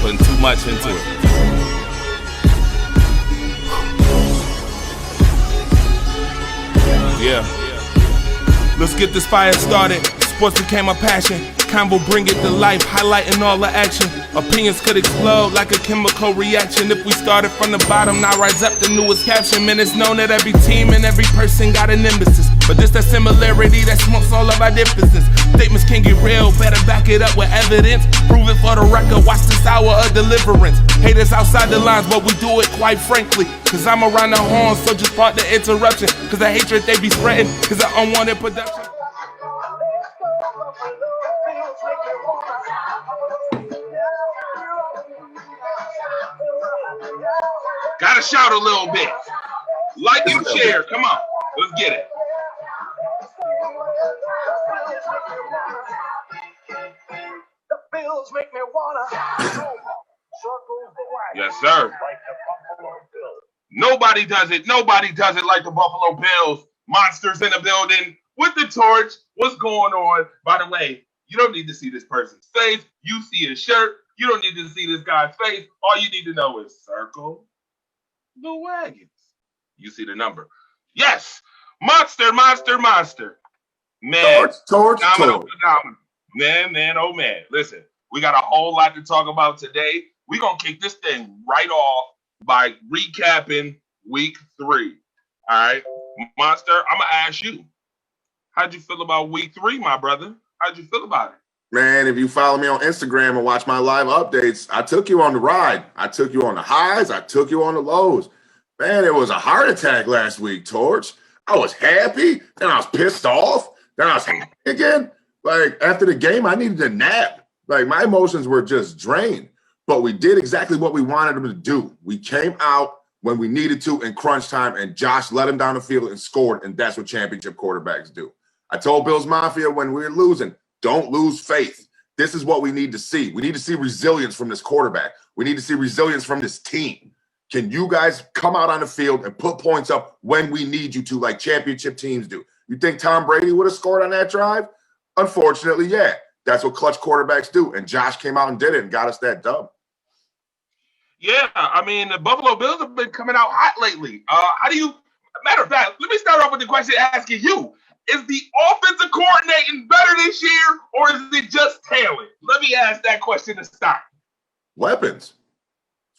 Putting too much into it. Yeah. Let's get this fire started. Sports became my passion. Convo bring it to life, highlighting all the action. Opinions could explode like a chemical reaction. If we started from the bottom, now rise up the newest caption. Man, it's known that every team and every person got an nemesis. But this that similarity that smokes all of our differences. Statements can get real, better back it up with evidence. Prove it for the record, watch this hour of deliverance. Haters outside the lines, but we do it quite frankly. Cause I'm around the horn, so just part the interruption. Cause the hatred they be spreading is an unwanted production. Gotta shout a little bit. Like and share. Come on. Let's get it. Yes, sir. Nobody does it. Nobody does it like the Buffalo Bills. Monsters in the building with the torch. What's going on? By the way, you don't need to see this person's face. You see his shirt. You don't need to see this guy's face. All you need to know is circle the wagons. You see the number. Yes. Monster. Man. Torch. Man, oh man. Listen, we got a whole lot to talk about today. We're going to kick this thing right off by recapping week 3. All right. Monster, I'm going to ask you. How'd you feel about week 3, my brother? How'd you feel about it? Man, if you follow me on Instagram and watch my live updates, I took you on the ride. I took you on the highs. I took you on the lows. Man, it was a heart attack last week, Torch. I was happy. Then I was pissed off. Then I was happy again. Like, after the game, I needed a nap. Like, my emotions were just drained. But we did exactly what we wanted them to do. We came out when we needed to in crunch time, and Josh led him down the field and scored, and that's what championship quarterbacks do. I told Bills Mafia when we were losing, don't lose faith. This is what we need to see. We need to see resilience from this quarterback. We need to see resilience from this team. Can you guys come out on the field and put points up when we need you to, like championship teams do? You think Tom Brady would have scored on that drive? Unfortunately, yeah. That's what clutch quarterbacks do. And Josh came out and did it and got us that dub. Yeah, I mean, the Buffalo Bills have been coming out hot lately. Matter of fact, let me start off with the question asking you. Is the offensive coordinating better this year, or is it just talent? Let me ask that question to start. Weapons.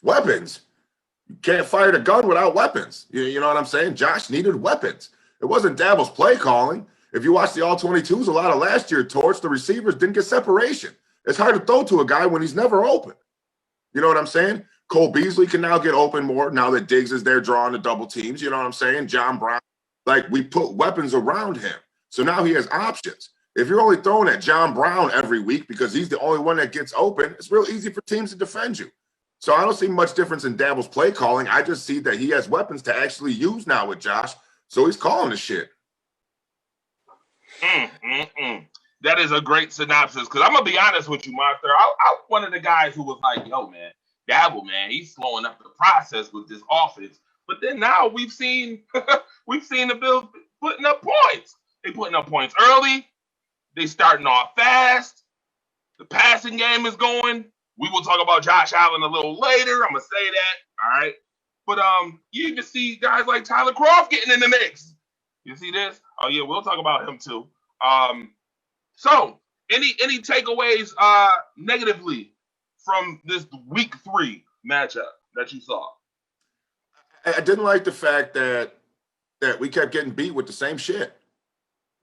You can't fire the gun without weapons. You know what I'm saying? Josh needed weapons. It wasn't Daboll's play calling. If you watch the All-22s, a lot of last year, Torch, the receivers didn't get separation. It's hard to throw to a guy when he's never open. You know what I'm saying? Cole Beasley can now get open more now that Diggs is there drawing the double teams. You know what I'm saying? John Brown. Like, we put weapons around him. So now he has options. If you're only throwing at John Brown every week because he's the only one that gets open, it's real easy for teams to defend you. So I don't see much difference in Daboll's play calling. I just see that he has weapons to actually use now with Josh. So he's calling the shit. That is a great synopsis, because I'm going to be honest with you, Monster. I'm one of the guys who was like, yo, man, Daboll, man, he's slowing up the process with this offense. But then now we've seen the Bills putting up points. They putting up points early. They starting off fast. The passing game is going. We will talk about Josh Allen a little later. I'm going to say that. All right. But you even see guys like Tyler Kroft getting in the mix. You see this? Oh, yeah, we'll talk about him too. So any takeaways negatively from this week 3 matchup that you saw? I didn't like the fact that we kept getting beat with the same shit.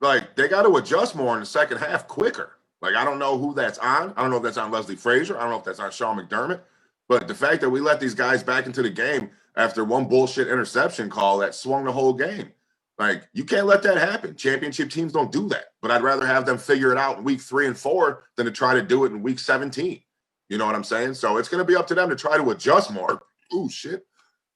Like, they got to adjust more in the second half quicker. Like, I don't know who that's on. I don't know if that's on Leslie Frazier. I don't know if that's on Sean McDermott. But the fact that we let these guys back into the game after one bullshit interception call that swung the whole game. Like, you can't let that happen. Championship teams don't do that. But I'd rather have them figure it out in week 3 and 4 than to try to do it in week 17. You know what I'm saying? So it's going to be up to them to try to adjust more. Ooh, shit.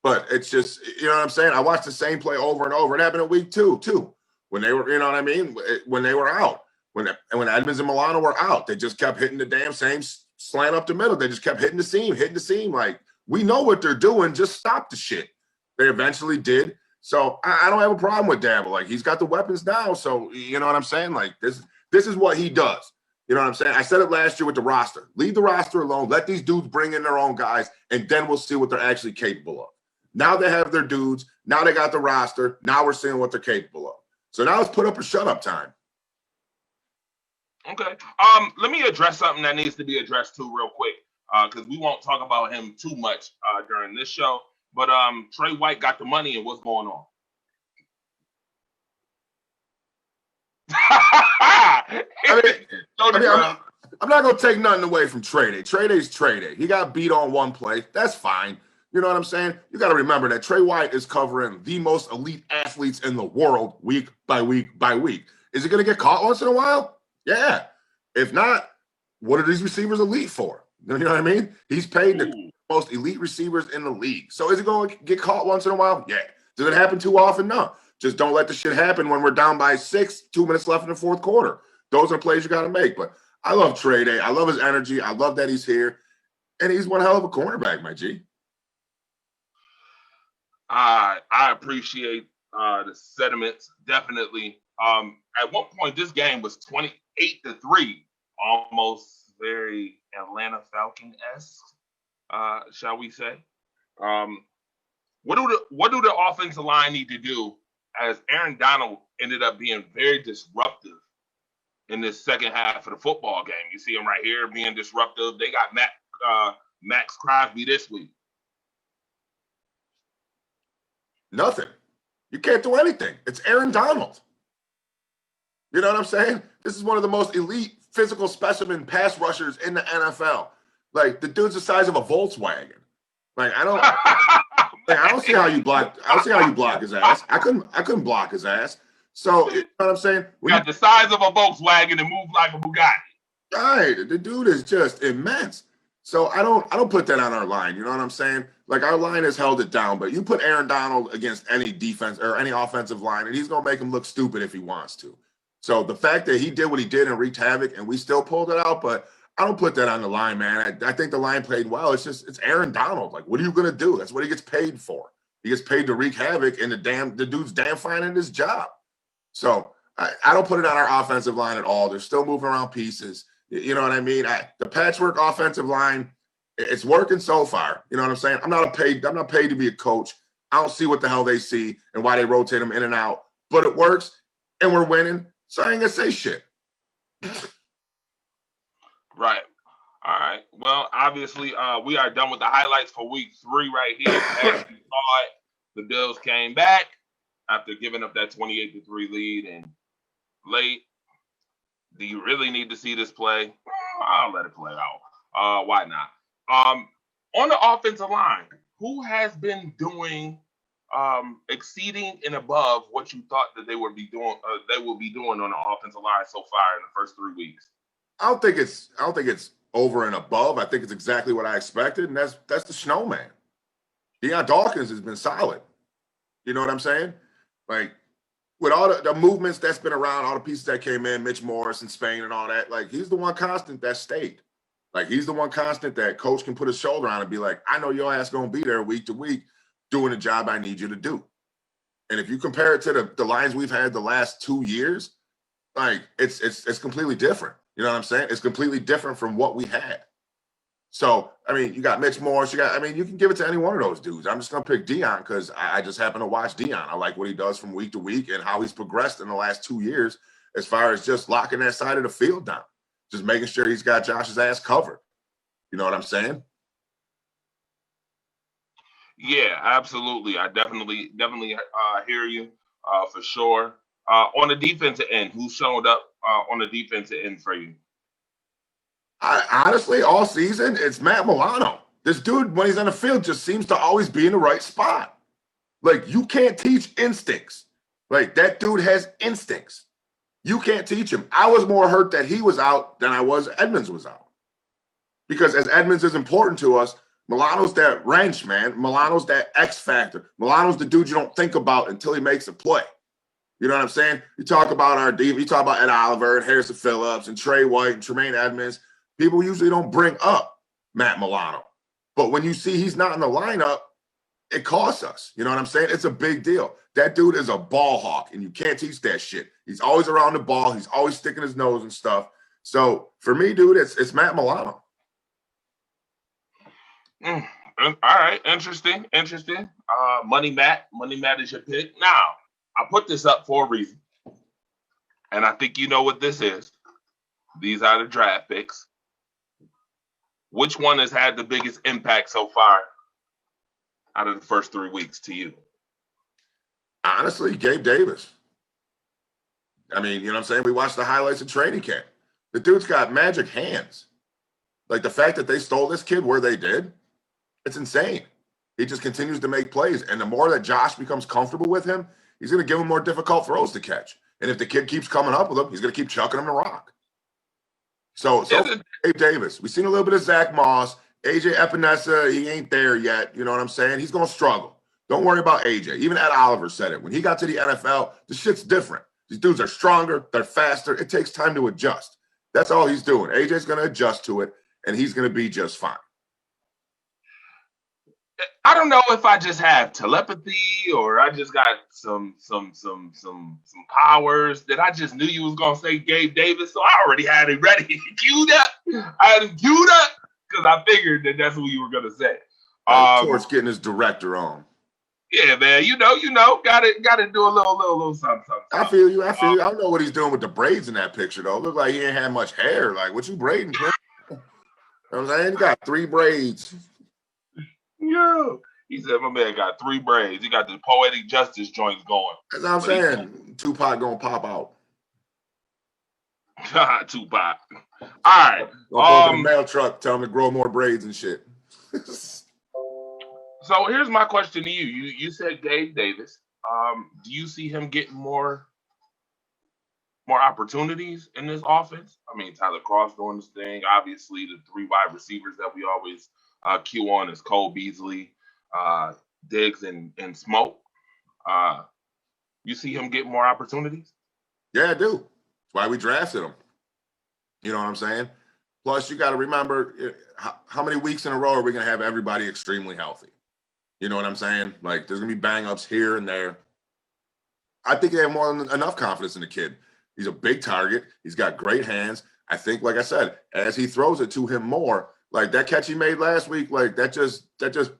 But it's just, you know what I'm saying? I watched the same play over and over. It happened in week 2, too. When they were, you know what I mean? When they were out. When Edmonds and Milano were out, they just kept hitting the damn same slant up the middle. They just kept hitting the seam. Like, we know what they're doing. Just stop the shit. They eventually did. So I don't have a problem with Daboll. Like, he's got the weapons now. So, you know what I'm saying? Like, this is what he does. You know what I'm saying? I said it last year with the roster. Leave the roster alone. Let these dudes bring in their own guys, and then we'll see what they're actually capable of. Now they have their dudes. Now they got the roster. Now we're seeing what they're capable of. So now let's put up a shut-up time. Okay. Let me address something that needs to be addressed too, real quick, because we won't talk about him too much during this show. But Trey White got the money, and what's going on? I'm not going to take nothing away from Trey Day. Trey Day's Trey Day. He got beat on one play. That's fine. You know what I'm saying? You got to remember that Trey White is covering the most elite athletes in the world week by week by week. Is he going to get caught once in a while? Yeah. If not, what are these receivers elite for? You know what I mean? He's paid the most elite receivers in the league. So is he going to get caught once in a while? Yeah. Does it happen too often? No. Just don't let the shit happen when we're down by 6, 2 minutes left in the fourth quarter. Those are plays you got to make. But I love Trey Day. I love his energy. I love that he's here. And he's one hell of a cornerback, my G. I appreciate the sentiments, definitely. At one point, this game was 28-3, almost very Atlanta Falcon-esque, shall we say. What do the offensive line need to do, as Aaron Donald ended up being very disruptive in this second half of the football game? You see him right here being disruptive. They got Max Crosby this week. Nothing. You can't do anything. It's Aaron Donald. You know what I'm saying? This is one of the most elite physical specimen pass rushers in the NFL. Like, the dude's the size of a Volkswagen. Like, I don't see how you block. I don't see how you block his ass. I couldn't block his ass. So you know what I'm saying? You got the size of a Volkswagen and move like a Bugatti. Right. The dude is just immense. So I don't put that on our line. You know what I'm saying? Like, our line has held it down, but you put Aaron Donald against any defense or any offensive line, and he's gonna make him look stupid if he wants to. So the fact that he did what he did and wreaked havoc, and we still pulled it out, but I don't put that on the line, man. I think the line played well. It's Aaron Donald. Like, what are you gonna do? That's what he gets paid for. He gets paid to wreak havoc, and the dude's damn fine in his job. So I don't put it on our offensive line at all. They're still moving around pieces. You know what I mean? The patchwork offensive line, it's working so far. You know what I'm saying? I'm not paid to be a coach. I don't see what the hell they see and why they rotate them in and out. But it works, and we're winning. So I ain't gonna say shit. Right. All right. Well, obviously, we are done with the highlights for week 3 right here. As you saw it, the Bills came back after giving up that 28-3 lead and late. Do you really need to see this play? I'll let it play out. Why not? On the offensive line, who has been doing exceeding and above what you thought that they will be doing on the offensive line so far in the first 3 weeks? I don't think it's over and above. I think it's exactly what I expected, and that's the snowman. Deion Dawkins has been solid. You know what I'm saying? Like, with all the movements that's been around, all the pieces that came in, Mitch Morris and Spain and all that, like, he's the one constant that stayed. Like, he's the one constant that coach can put his shoulder on and be like, I know your ass going to be there week to week doing the job I need you to do. And if you compare it to the lines we've had the last 2 years, like, it's completely different. You know what I'm saying? It's completely different from what we had. So, I mean, you got Mitch Morris. You can give it to any one of those dudes. I'm just going to pick Deion because I just happen to watch Deion. I like what he does from week to week and how he's progressed in the last 2 years as far as just locking that side of the field down, just making sure he's got Josh's ass covered. You know what I'm saying? Yeah, absolutely. I definitely hear you for sure. On the defensive end, who showed up on the defensive end for you? Honestly, all season, it's Matt Milano. This dude, when he's on the field, just seems to always be in the right spot. Like, you can't teach instincts. Like, that dude has instincts. You can't teach him. I was more hurt that he was out than I was Edmonds was out. Because as Edmonds is important to us, Milano's that wrench, man. Milano's that X factor. Milano's the dude you don't think about until he makes a play. You know what I'm saying? You talk about our deep, you talk about Ed Oliver and Harrison Phillips and Trey White and Tremaine Edmonds. People usually don't bring up Matt Milano. But when you see he's not in the lineup, it costs us. You know what I'm saying? It's a big deal. That dude is a ball hawk, and you can't teach that shit. He's always around the ball. He's always sticking his nose and stuff. So for me, dude, it's Matt Milano. All right, interesting. Money Matt is your pick. Now, I put this up for a reason, and I think you know what this is. These are the draft picks. Which one has had the biggest impact so far out of the first 3 weeks to you? Honestly, Gabe Davis. I mean, you know what I'm saying? We watched the highlights of training camp. The dude's got magic hands. Like the fact that they stole this kid where they did, it's insane. He just continues to make plays. And the more that Josh becomes comfortable with him, he's going to give him more difficult throws to catch. And if the kid keeps coming up with him, he's going to keep chucking him the rock. So Gabe Davis. We've seen a little bit of Zach Moss. AJ Epinesa, he ain't there yet. You know what I'm saying? He's going to struggle. Don't worry about AJ. Even Ed Oliver said it. When he got to the NFL, the shit's different. These dudes are stronger. They're faster. It takes time to adjust. That's all he's doing. AJ's going to adjust to it, and he's going to be just fine. I don't know if I just have telepathy or I just got some powers that I just knew you was gonna say Gabe Davis, so I already had it ready, queued up. I had it queued up because I figured that that's who you were gonna say. Torch getting his director on. Yeah, man. You know, got to do a little something. I feel you. I don't know what he's doing with the braids in that picture though. Look like he ain't had much hair. Like, what you braiding? You know what I'm saying? He got 3 braids. Yeah. He said my man got 3 braids. He got the poetic justice joints going. That's what I'm saying. Tupac gonna pop out. Tupac. All right. Go to the mail truck, tell him to grow more braids and shit. So here's my question to you. You said Gabe Davis. Do you see him getting more opportunities in this offense? I mean, Tyler Cross doing this thing. Obviously, the 3 wide receivers that we always cue on is Cole Beasley, Diggs, and Smoke. You see him get more opportunities? Yeah, I do. That's why we drafted him. You know what I'm saying? Plus, you got to remember how many weeks in a row are we going to have everybody extremely healthy? You know what I'm saying? Like, there's going to be bang-ups here and there. I think they have more than enough confidence in the kid. He's a big target. He's got great hands. I think, like I said, as he throws it to him more, like that catch he made last week, like that just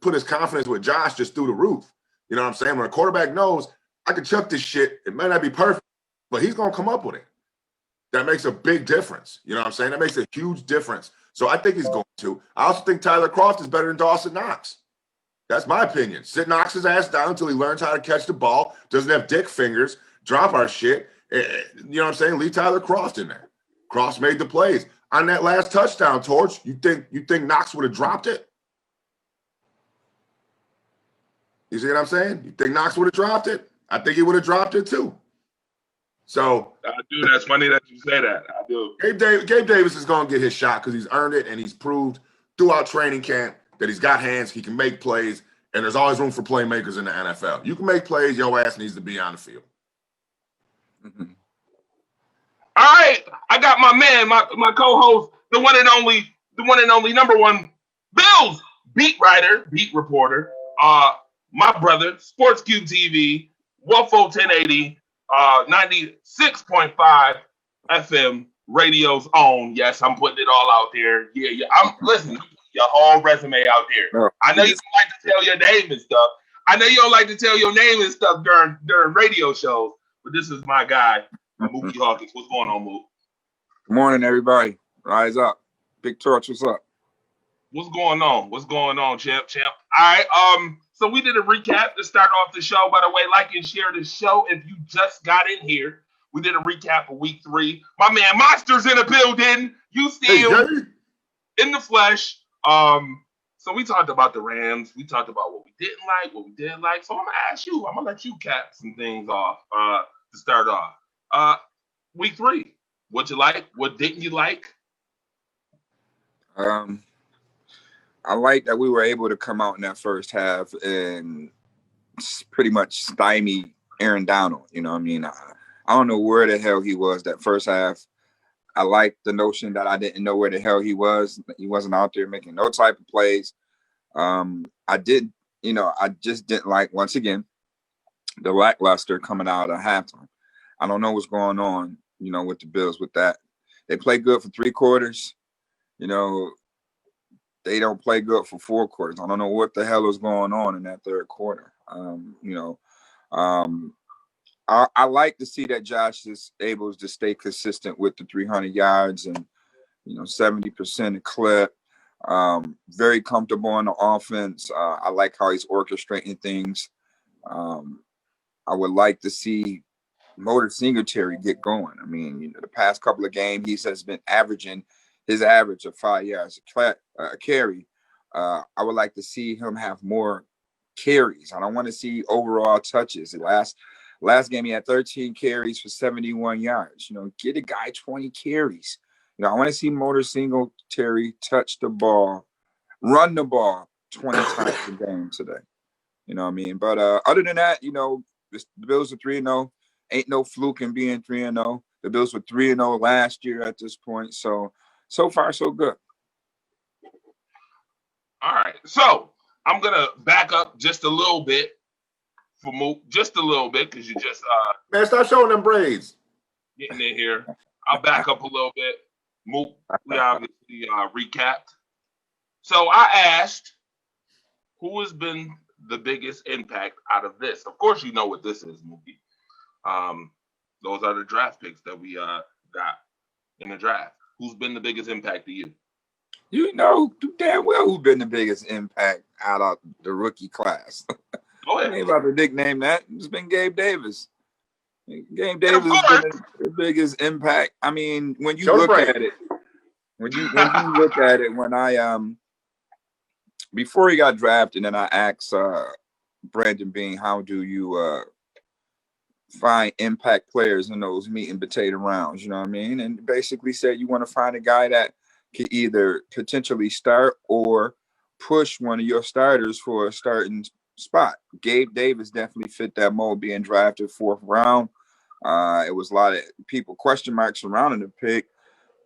put his confidence with Josh just through the roof. You know what I'm saying? When a quarterback knows, I can chuck this shit, it may not be perfect, but he's going to come up with it. That makes a big difference. You know what I'm saying? That makes a huge difference. So I think he's going to. I also think Tyler Croft is better than Dawson Knox. That's my opinion. Sit Knox's ass down until he learns how to catch the ball, doesn't have dick fingers, drop our shit. You know what I'm saying? Leave Tyler Croft in there. Croft made the plays. On that last touchdown, Torch, you think Knox would have dropped it? You see what I'm saying? You think Knox would have dropped it? I think he would have dropped it too. So I do. That's funny that you say that. I do. Gabe Davis is going to get his shot because he's earned it and he's proved throughout training camp that he's got hands, he can make plays, and there's always room for playmakers in the NFL. You can make plays, your ass needs to be on the field. Mm-hmm. All right, I got my man, my co-host, the one and only number one Bills beat writer, beat reporter, my brother, Sports Cube TV, Wofo 1080, 96.5 FM, radio's own. Yes, I'm putting it all out there. Yeah. I'm listening. Your whole resume out there. Oh, I know you don't like to tell your name and stuff. I know you don't like to tell your name and stuff during radio shows, but this is my guy, Mookie Hawkins. What's going on, Mook? Good morning, everybody. Rise up. Big Torch, what's up? What's going on? What's going on, champ? All right. So we did a recap to start off the show. By the way, like and share the show if you just got in here. We did a recap of week 3. My man Monster's in the building. You still in the flesh. So we talked about the Rams. We talked about what we didn't like, what we did like. So I'm gonna ask you. I'm gonna let you cap some things off to start off. Week 3. What you like? What didn't you like? I like that we were able to come out in that first half and pretty much stymie Aaron Donald. You know what I mean? I don't know where the hell he was that first half. I like the notion that I didn't know where the hell he was. He wasn't out there making no type of plays. I just didn't like, once again, the lackluster coming out of halftime. I don't know what's going on, with the Bills with that. They play good for 3 quarters. You know, they don't play good for 4 quarters. I don't know what the hell is going on in that 3rd quarter. I like to see that Josh is able to stay consistent with the 300 yards and 70% clip. Very comfortable on the offense. I like how he's orchestrating things. I would like to see Motor Singletary get going. I mean, the past couple of games, he has been averaging his average of 5 yards a carry. I would like to see him have more carries. I don't want to see overall touches. Last game, he had 13 carries for 71 yards. Get a guy 20 carries. I want to see Motor Singletary touch the ball, run the ball 20 times a game today. You know what I mean? But other than that, the Bills are 3-0. Ain't no fluke in being 3-0. The Bills were 3-0 last year at this point. So far, so good. All right. So I'm going to back up just a little bit for Mook, just a little bit, because you just man, stop showing them braids. Getting in here. I'll back up a little bit. Mook, we obviously recapped. So I asked, who has been the biggest impact out of this? Of course, you know what this is, Mookie. Those are the draft picks that we got in the draft. Who's been the biggest impact to you? You know damn well who's been the biggest impact out of the rookie class. Go ahead. I ain't about to nickname that. It's been Gabe Davis. Gabe Davis has been the biggest impact. I mean, when you look at it, when I before he got drafted, and I asked Brandon Bean, how do you find impact players in those meat and potato rounds? You know what I mean? And basically said you want to find a guy that can either potentially start or push one of your starters for a starting spot. Gabe Davis definitely fit that mold, being drafted 4th round. It was a lot of people question marks surrounding the pick,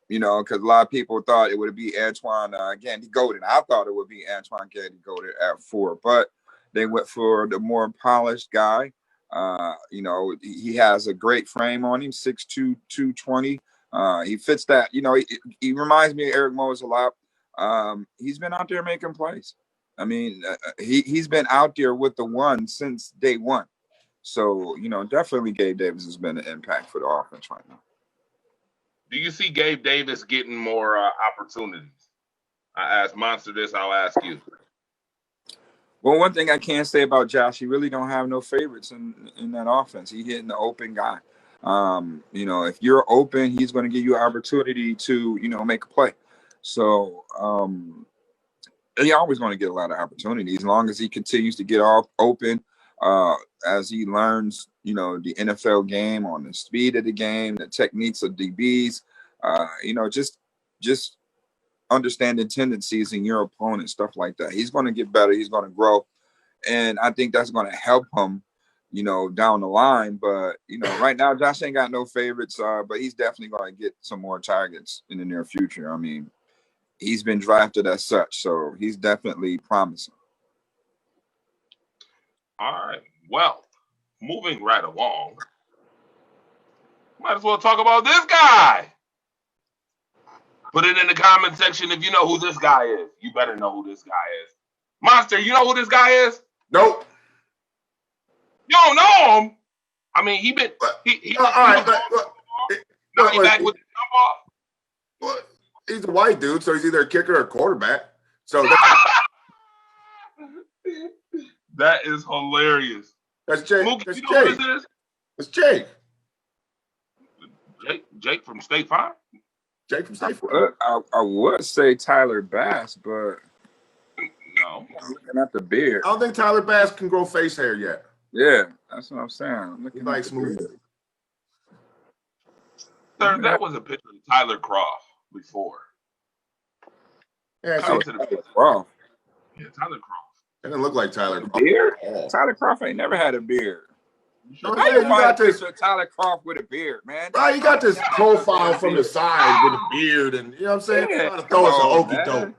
because a lot of people thought it would be Antoine Gandy Golden. I thought it would be Antoine Gandy Golden at 4, but they went for the more polished guy. He has a great frame on him, 6'2", 220. He fits that. He reminds me of Eric Mose a lot. He's been out there making plays. I mean, he's been out there with the one since day one. So, definitely Gabe Davis has been an impact for the offense right now. Do you see Gabe Davis getting more opportunities? I asked Monster this, I'll ask you. Well, one thing I can say about Josh, he really don't have no favorites in that offense. He hitting the open guy. If you're open, he's going to give you an opportunity to, make a play. So he always going to get a lot of opportunities as long as he continues to get off open, as he learns, the NFL game, on the speed of the game, the techniques of DBs, just understanding tendencies in your opponent, stuff like that. He's going to get better. He's going to grow. And I think that's going to help him, down the line. But, right now, Josh ain't got no favorites, but he's definitely going to get some more targets in the near future. I mean, he's been drafted as such, so he's definitely promising. All right. Well, moving right along, might as well talk about this guy. Put it in the comment section if you know who this guy is. You better know who this guy is. Monster, you know who this guy is? Nope. You don't know him? I mean, he back with the jump off. Well, he's a white dude, so he's either a kicker or a quarterback. So that is hilarious. That's Jake. Mookie, That's you know Jake. who this is? It's Jake. Jake from State Farm? Jake from State Farm. I would say Tyler Bass, but no. I'm looking at the beard. I don't think Tyler Bass can grow face hair yet. Yeah, that's what I'm saying. He likes smooth. Sir, that was a picture of Tyler Croft before. Yeah, Tyler Croft. Yeah, Tyler Croft. It didn't look like Tyler Croft. Beard? Tyler Croft ain't never had a beard. No, How you got this Tyler Croft with a beard, man? Right, you got this profile from the side with a beard, and you know what I'm saying? Yeah. Trying to throw us an okey doke.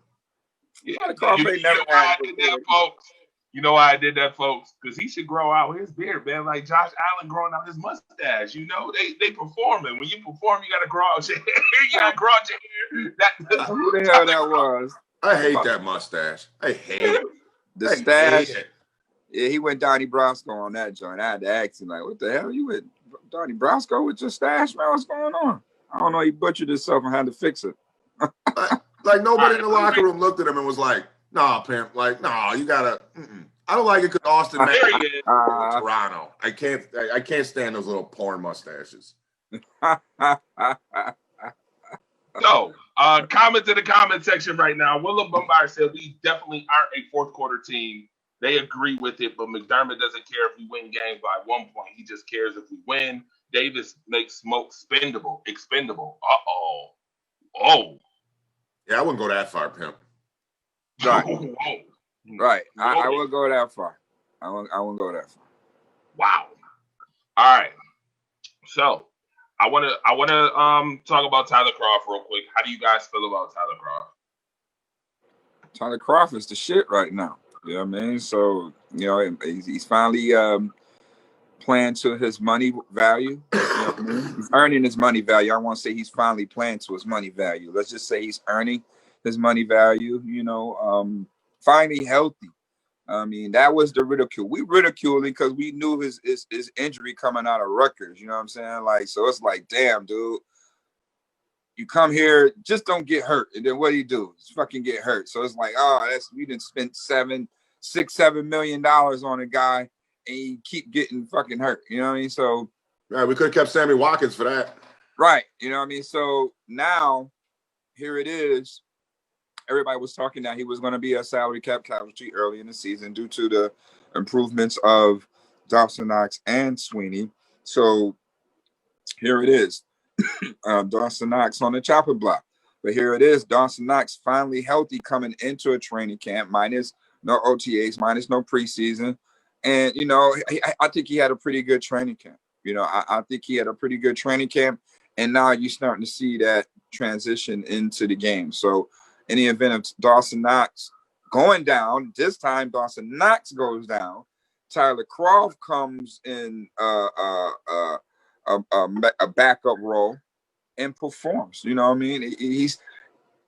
Tyler Croft ain't never had a beard. Folks. You know why I did that, folks? Because he should grow out his beard, man. Like Josh Allen growing out his mustache. You know, they performing. When you perform, you got to grow out your hair. You got to grow out your hair. Who the hell that was? I hate that mustache. I hate it. The I stash. hate it. Yeah, he went Donnie Brasco on that joint. I had to ask him, like, what the hell? You with Donnie Brasco with your stash, man? What's going on? I don't know. He butchered himself and had to fix it. Like nobody in the locker room looked at him and was like, "Nah, pimp. Like, nah, you gotta." I don't like it because Austin man Toronto. I can't stand those little porn mustaches. So, comment in the comment section right now. Willow Bombard said we definitely aren't a fourth quarter team. They agree with it, but McDermott doesn't care if we win games by 1 point. He just cares if we win. Davis makes smoke expendable. Oh. Yeah, I wouldn't go that far, pimp. Right. Whoa. Right. I wouldn't go that far. I wouldn't go that far. Wow. All right. So I wanna talk about Tyler Croft real quick. How do you guys feel about Tyler Croft? Tyler Croft is the shit right now. You know what I mean? So, you know, he's finally playing to his money value. You know what I mean? He's earning his money value. I won't say he's finally playing to his money value. Let's just say he's earning his money value, you know, finally healthy. I mean, that was the ridicule. We ridiculed him because we knew his injury coming out of Rutgers. You know what I'm saying? Like, so it's like, damn, dude. You come here, just don't get hurt. And then what do you do? Just fucking get hurt. So it's like, we didn't spend $7 million on a guy and you keep getting fucking hurt. You know what I mean? So yeah, we could have kept Sammy Watkins for that. Right. You know what I mean? So now here it is. Everybody was talking that he was going to be a salary cap casualty early in the season due to the improvements of Dawson Knox and Sweeney. So here it is. Dawson Knox on the chopping block. But here it is. Dawson Knox finally healthy coming into a training camp, minus no OTAs, minus no preseason. And, you know, I think he had a pretty good training camp. You know, I think he had a pretty good training camp. And now you're starting to see that transition into the game. So in the event of Dawson Knox going down, this time Dawson Knox goes down, Tyler Croft comes in a backup role and performs. You know what I mean?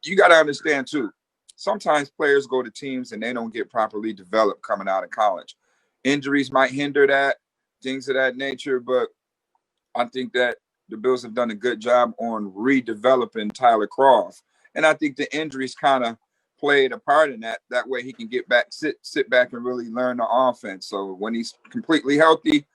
You got to understand too. Sometimes players go to teams and they don't get properly developed coming out of college. Injuries might hinder that, things of that nature, but I think that the Bills have done a good job on redeveloping Tyler Croft. And I think the injuries kind of played a part in that. That way he can get back, sit back and really learn the offense. So when he's completely healthy,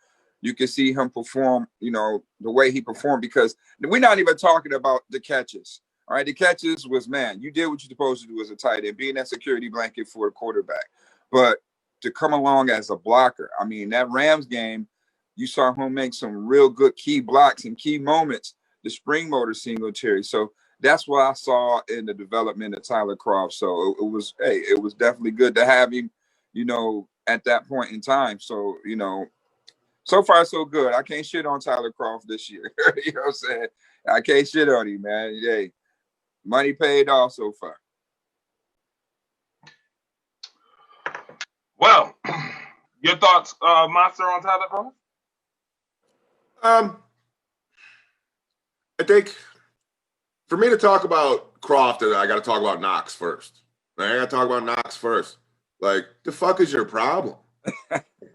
you can see him perform, you know, the way he performed, because we're not even talking about the catches. All right, the catches was, man, you did what you're supposed to do as a tight end, being that security blanket for a quarterback. But to come along as a blocker, I mean, that Rams game, you saw him make some real good key blocks and key moments, the spring motor Singletary. So that's what I saw in the development of Tyler Croft. So it was definitely good to have him, you know, at that point in time. So, you know, so far so good. I can't shit on Tyler Croft this year. You know what I'm saying? I can't shit on him, man. Hey, money paid off so far. Well, your thoughts, Monster, on Tyler Croft? I think for me to talk about Croft, I got to talk about Knox first. I got to talk about Knox first. Like, the fuck is your problem?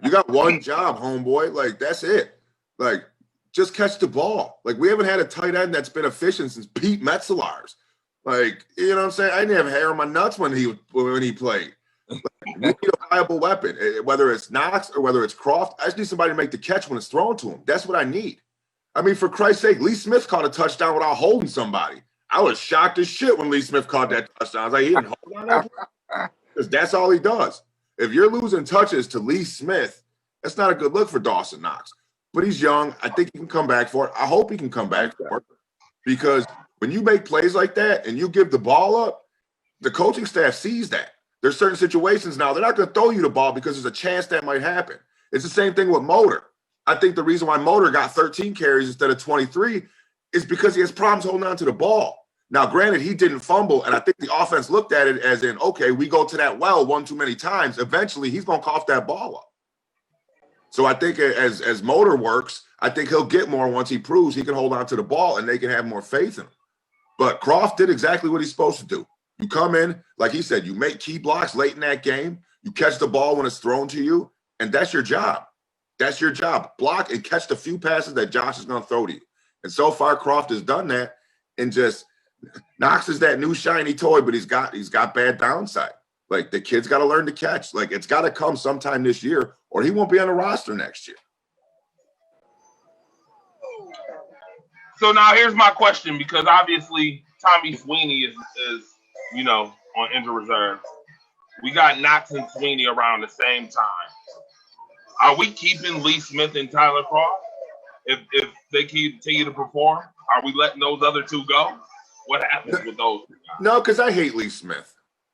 You got one job, homeboy. Like, that's it. Like, just catch the ball. Like, we haven't had a tight end that's been efficient since Pete Metzelar's. Like, you know what I'm saying? I didn't have hair on my nuts when he played. Like, we need a viable weapon, whether it's Knox or whether it's Croft. I just need somebody to make the catch when it's thrown to him. That's what I need. I mean, for Christ's sake, Lee Smith caught a touchdown without holding somebody. I was shocked as shit when Lee Smith caught that touchdown. I was like, he didn't hold on that, because that's all he does. If you're losing touches to Lee Smith, that's not a good look for Dawson Knox. But he's young. I think he can come back for it. I hope he can come back for it, because when you make plays like that and you give the ball up, the coaching staff sees that. There's certain situations now, they're not going to throw you the ball because there's a chance that might happen. It's the same thing with Motor. I think the reason why Motor got 13 carries instead of 23 is because he has problems holding on to the ball. Now, granted, he didn't fumble, and I think the offense looked at it as in, okay, we go to that well one too many times. Eventually, he's going to cough that ball up. So I think as motor works, I think he'll get more once he proves he can hold on to the ball and they can have more faith in him. But Croft did exactly what he's supposed to do. You come in, like he said, you make key blocks late in that game, you catch the ball when it's thrown to you, and that's your job. That's your job. Block and catch the few passes that Josh is going to throw to you. And so far, Croft has done that, and just Knox is that new shiny toy, but he's got bad downside. Like, the kid's got to learn to catch. Like, it's got to come sometime this year, or he won't be on the roster next year. So now here's my question, because obviously Tommy Sweeney is on injured reserve. We got Knox and Sweeney around the same time. Are we keeping Lee Smith and Tyler Croft if they continue to perform? Are we letting those other two go? What happens with those two guys? No, because I hate Lee Smith.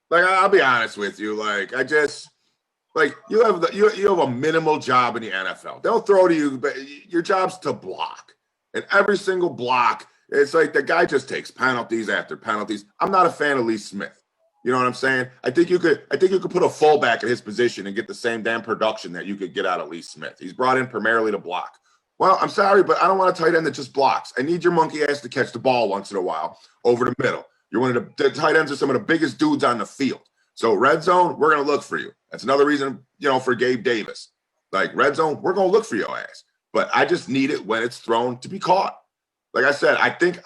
Like, I'll be honest with you. Like, I just you have a minimal job in the NFL. They'll throw to you, but your job's to block. And every single block, it's like the guy just takes penalties after penalties. I'm not a fan of Lee Smith. You know what I'm saying? I think you could put a fullback at his position and get the same damn production that you could get out of Lee Smith. He's brought in primarily to block. Well, I'm sorry, but I don't want a tight end that just blocks. I need your monkey ass to catch the ball once in a while over the middle. You're one of the tight ends are some of the biggest dudes on the field. So red zone, we're going to look for you. That's another reason, for Gabe Davis. Like, red zone, we're going to look for your ass. But I just need it when it's thrown to be caught. Like I said, I think,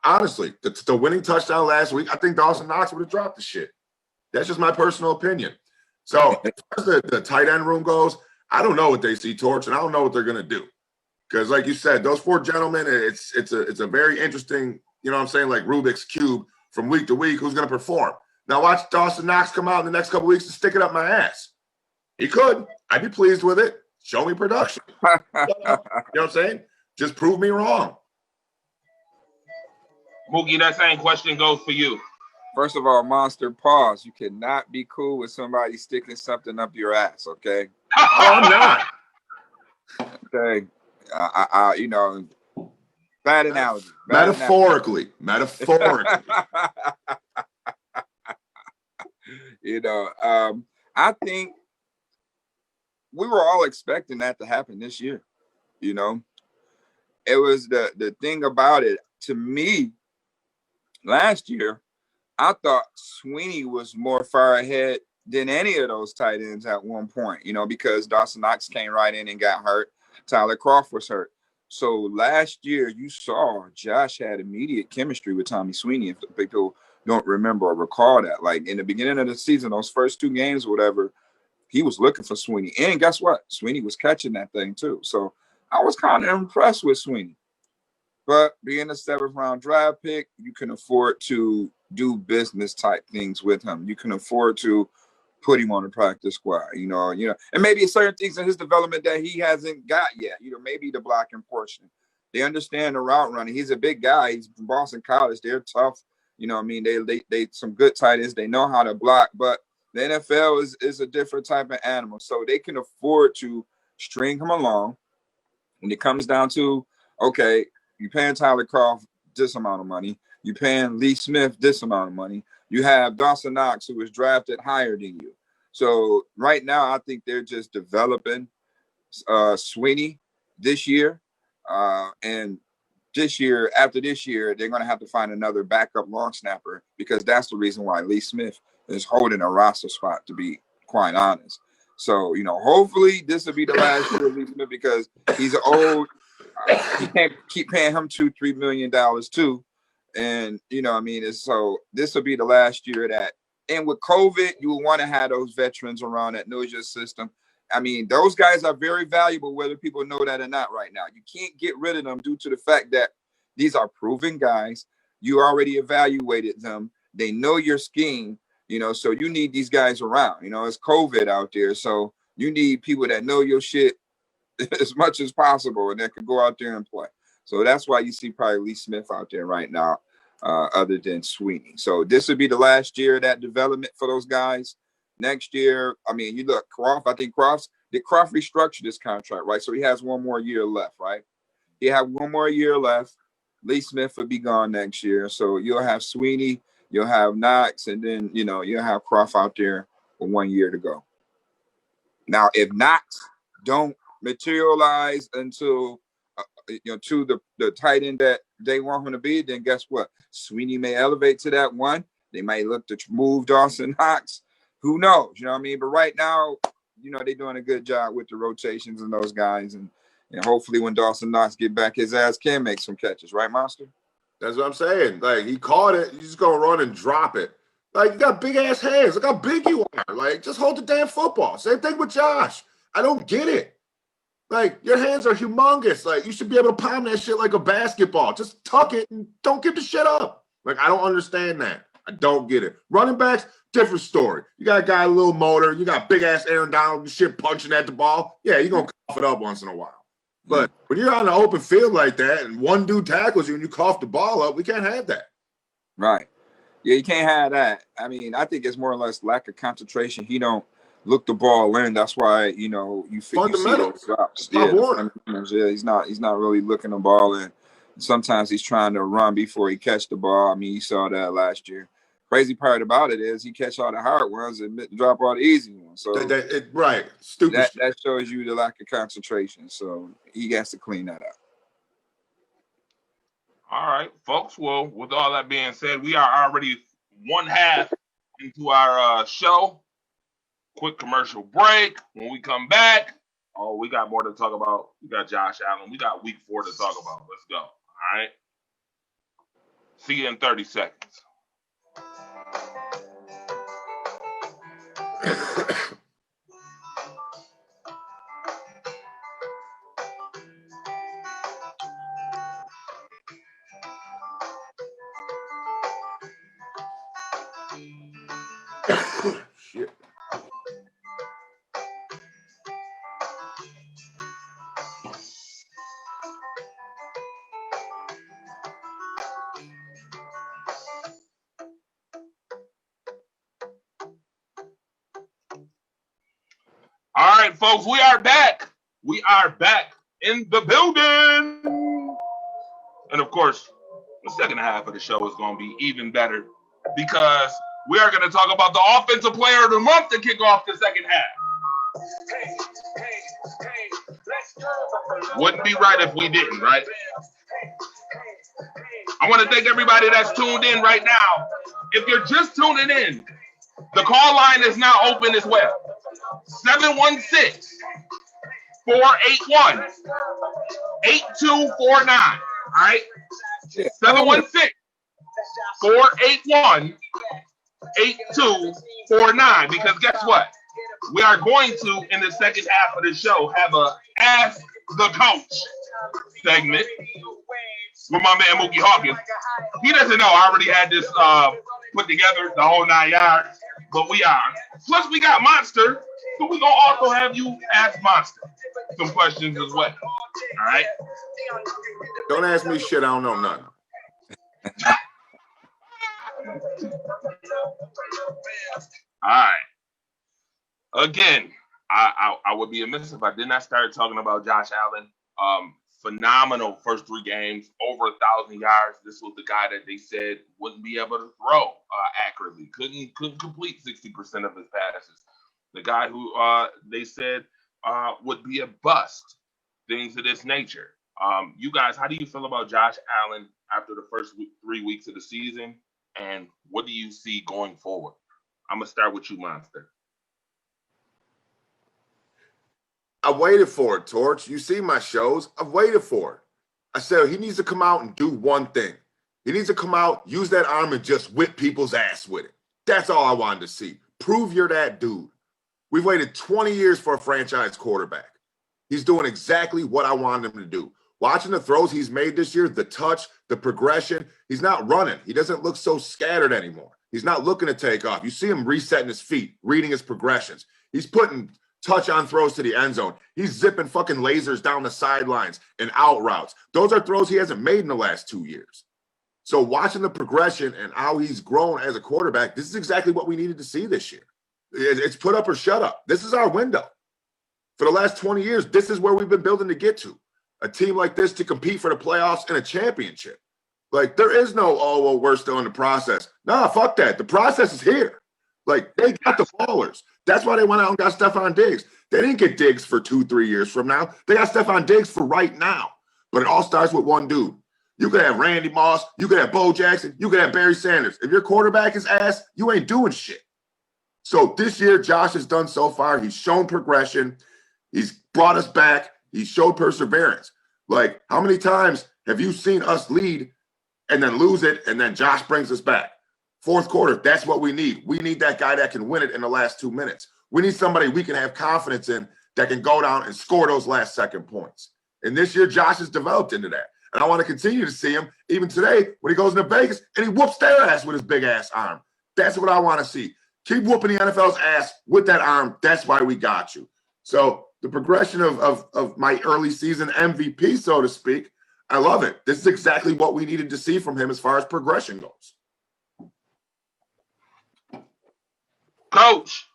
honestly, the winning touchdown last week, I think Dawson Knox would have dropped the shit. That's just my personal opinion. So as far as the tight end room goes, I don't know what they see, Torch, and I don't know what they're going to do. Because like you said, those four gentlemen, it's a very interesting, like Rubik's Cube from week to week, who's going to perform. Now watch Dawson Knox come out in the next couple weeks and stick it up my ass. He could. I'd be pleased with it. Show me production. You know what I'm saying? Just prove me wrong. Mookie, that same question goes for you. First of all, Monster, pause. You cannot be cool with somebody sticking something up your ass, okay? Oh, I'm not. Okay. Bad analogy. Metaphorically. I think we were all expecting that to happen this year. It was the thing about it. To me, last year, I thought Sweeney was more far ahead than any of those tight ends at one point, because Dawson Knox came right in and got hurt. Tyler Croft was hurt. So last year, you saw Josh had immediate chemistry with Tommy Sweeney. If people don't remember or recall that, like in the beginning of the season, those first two games or whatever, he was looking for Sweeney. And guess what? Sweeney was catching that thing too. So I was kind of impressed with Sweeney. But being a 7th round draft pick, you can afford to do business type things with him. You can afford to put him on the practice squad, and maybe certain things in his development that he hasn't got yet, maybe the blocking portion. They understand the route running. He's a big guy. He's from Boston College. They're tough. They some good tight ends. They know how to block, but the NFL is a different type of animal. So they can afford to string him along. When it comes down to, okay, you're paying Tyler Croft this amount of money. You're paying Lee Smith this amount of money. You have Dawson Knox, who was drafted higher than you. So right now, I think they're just developing Sweeney this year. And after this year, they're going to have to find another backup long snapper, because that's the reason why Lee Smith is holding a roster spot, to be quite honest. So, hopefully this will be the last year of Lee Smith, because he's old. You can't keep paying him $2-3 million too. And, so this will be the last year of that. And with COVID, you will want to have those veterans around that knows your system. Those guys are very valuable, whether people know that or not right now. You can't get rid of them due to the fact that these are proven guys. You already evaluated them. They know your scheme, so you need these guys around. It's COVID out there. So you need people that know your shit as much as possible and that can go out there and play. So that's why you see probably Lee Smith out there right now, other than Sweeney. So this would be the last year of that development for those guys. Next year, you look, Croft, I think Croft restructured his contract, right? So he has one more year left, right? He had one more year left. Lee Smith will be gone next year. So you'll have Sweeney, you'll have Knox, and then, you'll have Croft out there with 1 year to go. Now, if Knox don't materialize until to the tight end that they want him to be, then guess what? Sweeney may elevate to that one. They might look to move Dawson Knox. Who knows? You know what I mean? But right now, they're doing a good job with the rotations and those guys. And hopefully when Dawson Knox get back, his ass can make some catches. Right, Monster? That's what I'm saying. Like, he caught it. He's just going to run and drop it. Like, you got big-ass hands. Look how big you are. Like, just hold the damn football. Same thing with Josh. I don't get it. Like, your hands are humongous. Like, you should be able to palm that shit like a basketball. Just tuck it and don't give the shit up. Like, I don't understand that. I don't get it. Running backs, different story. You got a guy, a little motor. You got big-ass Aaron Donald and shit punching at the ball. Yeah, you're going to cough it up once in a while. But when you're on the open field like that and one dude tackles you and you cough the ball up, we can't have that. Right. Yeah, you can't have that. I mean, I think it's more or less lack of concentration. He don't look the ball in. That's why, you see those drops. Yeah, he's not really looking the ball in. Sometimes he's trying to run before he catch the ball. I mean, you saw that last year. Crazy part about it is he catch all the hard ones and drop all the easy ones. So right. Stupid. That shows you the lack of concentration. So he has to clean that up. All right, folks. Well, with all that being said, we are already one half into our show. Quick commercial break. When we come back, we got more to talk about. We got Josh Allen. We got week 4 to talk about. Let's go. All right. See you in 30 seconds. Shit. All right, folks, we are back. We are back in the building. And of course, the second half of the show is going to be even better because we are going to talk about the offensive player of the month to kick off the second half. Wouldn't be right if we didn't, right? I want to thank everybody that's tuned in right now. If you're just tuning in, the call line is now open as well. 716-481-8249. All right? 716-481-8249. Because guess what? We are going to, in the second half of the show, have a Ask the Coach segment with my man Mookie Hawkins. He doesn't know. I already had this put together, the whole 9 yards, but we are. Plus, we got Monster, so we're going to also have you ask Monster some questions as well. All right? Don't ask me shit. I don't know nothing. All right. Again, I would be amiss if I did not start talking about Josh Allen. Phenomenal first 3 games, over 1,000 yards. This was the guy that they said wouldn't be able to throw accurately, couldn't complete 60% of his passes. The guy who they said would be a bust, things of this nature. You guys, how do you feel about Josh Allen after the first 3 weeks of the season, and what do you see going forward? I'm going to start with you, Monster. I waited for it, Torch. You see my shows. I've waited for it. I said he needs to come out and do one thing. He needs to come out, use that arm, and just whip people's ass with it. That's all I wanted to see. Prove you're that dude. We've waited 20 years for a franchise quarterback. He's doing exactly what I wanted him to do. Watching the throws he's made this year, the touch, the progression, he's not running. He doesn't look so scattered anymore. He's not looking to take off. You see him resetting his feet, reading his progressions. He's putting touch-on throws to the end zone. He's zipping fucking lasers down the sidelines and out routes. Those are throws he hasn't made in the last 2 years. So watching the progression and how he's grown as a quarterback, this is exactly what we needed to see this year. It's put up or shut up. This is our window. For the last 20 years, this is where we've been building to get to. A team like this to compete for the playoffs and a championship. Like, there is no, oh, well, we're still in the process. Nah, fuck that. The process is here. Like, they got the ballers. That's why they went out and got Stephon Diggs. They didn't get Diggs for 2-3 years from now. They got Stephon Diggs for right now. But it all starts with one dude. You could have Randy Moss. You could have Bo Jackson. You could have Barry Sanders. If your quarterback is ass, you ain't doing shit. So this year, Josh has done so far. He's shown progression. He's brought us back. He showed perseverance. Like, how many times have you seen us lead and then lose it, and then Josh brings us back? Fourth quarter, that's what we need. We need that guy that can win it in the last 2 minutes. We need somebody we can have confidence in that can go down and score those last second points. And this year, Josh has developed into that. And I want to continue to see him even today when he goes into Vegas and he whoops their ass with his big-ass arm. That's what I want to see. Keep whooping the NFL's ass with that arm. That's why we got you. So the progression of my early season MVP, so to speak, I love it. This is exactly what we needed to see from him as far as progression goes. Coach.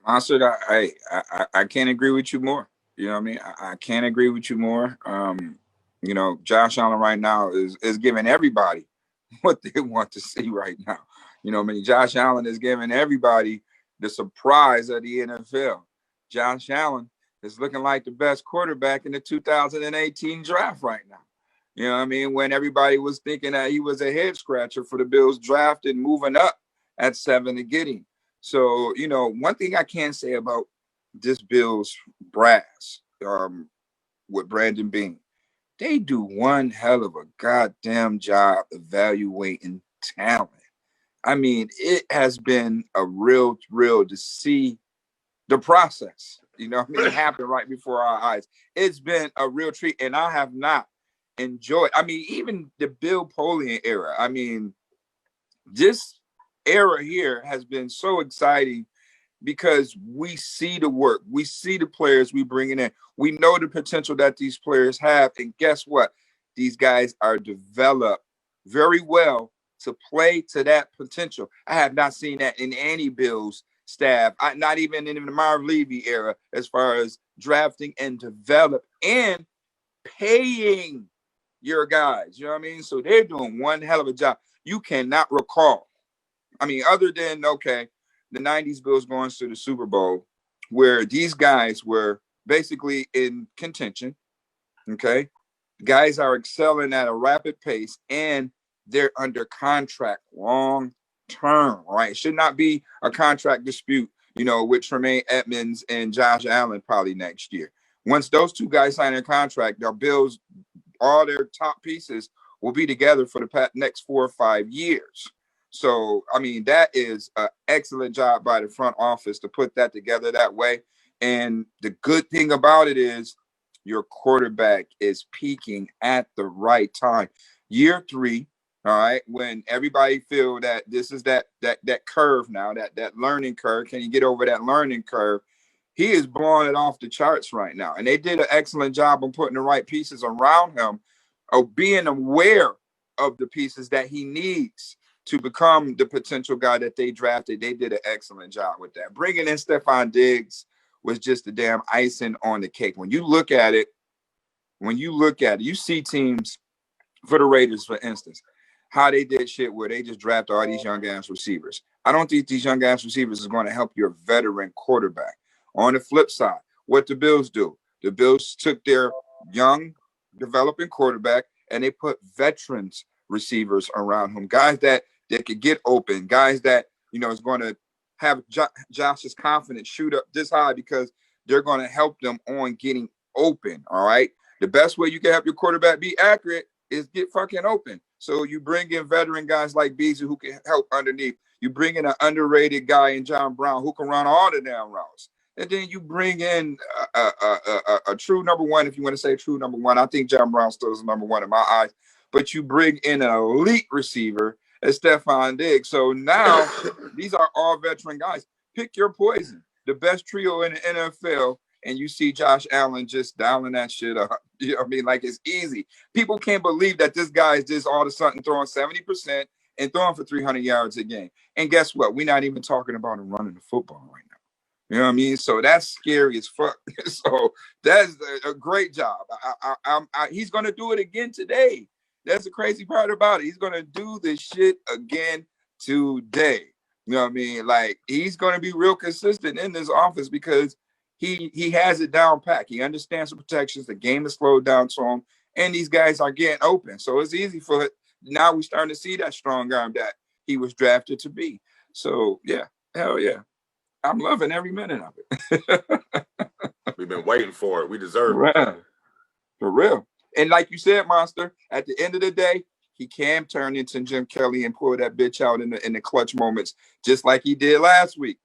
Monster, I can't agree with you more. You know what I mean? I can't agree with you more. You know, Josh Allen right now is giving everybody what they want to see right now. You know what I mean? Josh Allen is giving everybody the surprise of the NFL. Josh Allen is looking like the best quarterback in the 2018 draft right now. You know what I mean? When everybody was thinking that he was a head scratcher for the Bills draft and moving up at 7 to get him. So, you know, one thing I can say about this Bills brass with Brandon Beane, they do one hell of a goddamn job evaluating talent. I mean, it has been a real thrill to see the process, you know what I mean, happen right before our eyes. It's been a real treat, and I have not enjoyed, I mean, even the Bill Polian era. I mean, this era here has been so exciting because we see the work, we see the players we bringing in, we know the potential that these players have, and guess what? These guys are developed very well to play to that potential. I have not seen that in any Bills staff, not even in the Marv Levy era, as far as drafting and develop and paying your guys. You know what I mean? So they're doing one hell of a job. You cannot recall, I mean, other than, okay, the 90s Bills going to the Super Bowl, where these guys were basically in contention, okay? Guys are excelling at a rapid pace, and they're under contract long term, right? Should not be a contract dispute, you know, with Tremaine Edmonds and Josh Allen probably next year. Once those two guys sign a contract, their Bills, all their top pieces will be together for the next 4 or 5 years. So, I mean, that is an excellent job by the front office to put that together that way. And the good thing about it is your quarterback is peaking at the right time. Year 3, all right, when everybody feel that this is that curve now, that learning curve, can you get over that learning curve? He is blowing it off the charts right now. And they did an excellent job of putting the right pieces around him, of being aware of the pieces that he needs to become the potential guy that they drafted. They did an excellent job with that. Bringing in Stephon Diggs was just the damn icing on the cake. When you look at it, you see teams, for the Raiders, for instance, how they did shit where they just draft all these young ass receivers. I don't think these young ass receivers is going to help your veteran quarterback. On the flip side, what the Bills do, the Bills took their young developing quarterback and they put veterans receivers around him, guys that could get open, guys that, you know, is going to have Josh's confidence shoot up this high because they're going to help them on getting open. All right. The best way you can help your quarterback be accurate is get fucking open. So you bring in veteran guys like Beasley who can help underneath. You bring in an underrated guy in John Brown who can run all the damn routes. And then you bring in a true number one, if you want to say true number one. I think John Brown still is number one in my eyes. But you bring in an elite receiver as Stephon Diggs. So now these are all veteran guys. Pick your poison. The best trio in the NFL, and you see Josh Allen just dialing that shit up. You know what I mean? Like, it's easy. People can't believe that this guy is just all of a sudden throwing 70% and throwing for 300 yards a game. And guess what? We're not even talking about him running the football right now. You know what I mean? So that's scary as fuck. So that's a great job. He's going to do it again today. That's the crazy part about it. He's gonna do this shit again today. You know what I mean? Like, he's gonna be real consistent in this office because he has it down pat. He understands the protections. The game is slowed down to him, and these guys are getting open. So it's easy for it. Now we're starting to see that strong arm that he was drafted to be. So yeah, hell yeah. I'm loving every minute of it. We've been waiting for it. We deserve it. Right. For real. And like you said, Monster, at the end of the day, he can turn into Jim Kelly and pull that bitch out in the clutch moments, just like he did last week.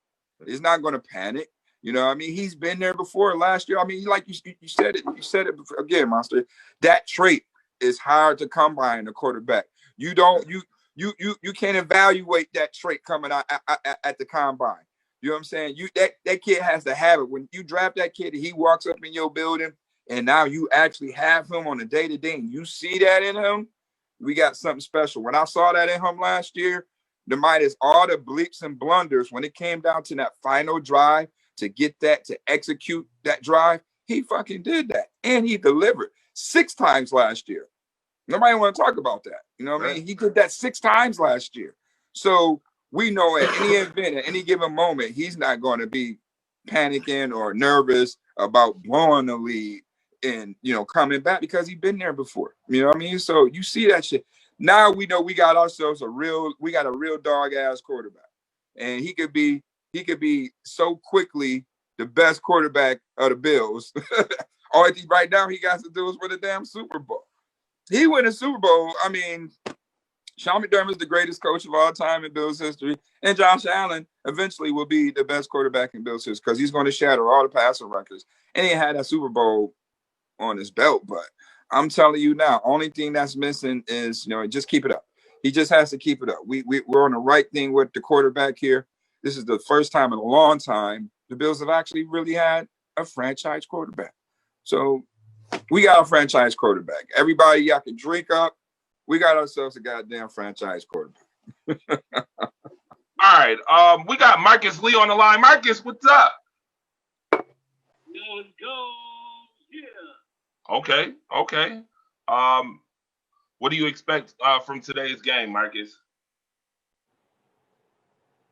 He's not going to panic. You know what I mean? He's been there before last year. I mean, like you said it. You said it before, again, Monster. That trait is hard to come by in a quarterback. You can't evaluate that trait coming out at the combine. You know what I'm saying? That kid has to have it. When you draft that kid, he walks up in your building, and now you actually have him on a day-to-day, and you see that in him, we got something special. When I saw that in him last year, the minus all the bleeps and blunders, when it came down to that final drive to get that, to execute that drive, he fucking did that. And he delivered 6 times last year. Nobody want to talk about that. You know what I mean? He did that 6 times last year. So we know at any event, at any given moment, he's not going to be panicking or nervous about blowing the lead and, you know, coming back because he's been there before. You know what I mean? So you see that shit. Now we know we got ourselves a real dog ass quarterback. And he could be so quickly the best quarterback of the Bills. All right now he got to do is win a damn Super Bowl. He win a Super Bowl. I mean, Sean McDermott is the greatest coach of all time in Bills history, and Josh Allen eventually will be the best quarterback in Bills history because he's going to shatter all the passing records. And he had that Super Bowl on his belt. But I'm telling you now, only thing that's missing is, you know, just keep it up. He just has to keep it up. We're on the right thing with the quarterback here. This is the first time in a long time the Bills have actually really had a franchise quarterback. So we got a franchise quarterback. Everybody, y'all can drink up. We got ourselves a goddamn franchise quarterback. All right. We got Marcus Lee on the line. Marcus, what's up? Let's go. Yeah. Okay. What do you expect from today's game, Marcus?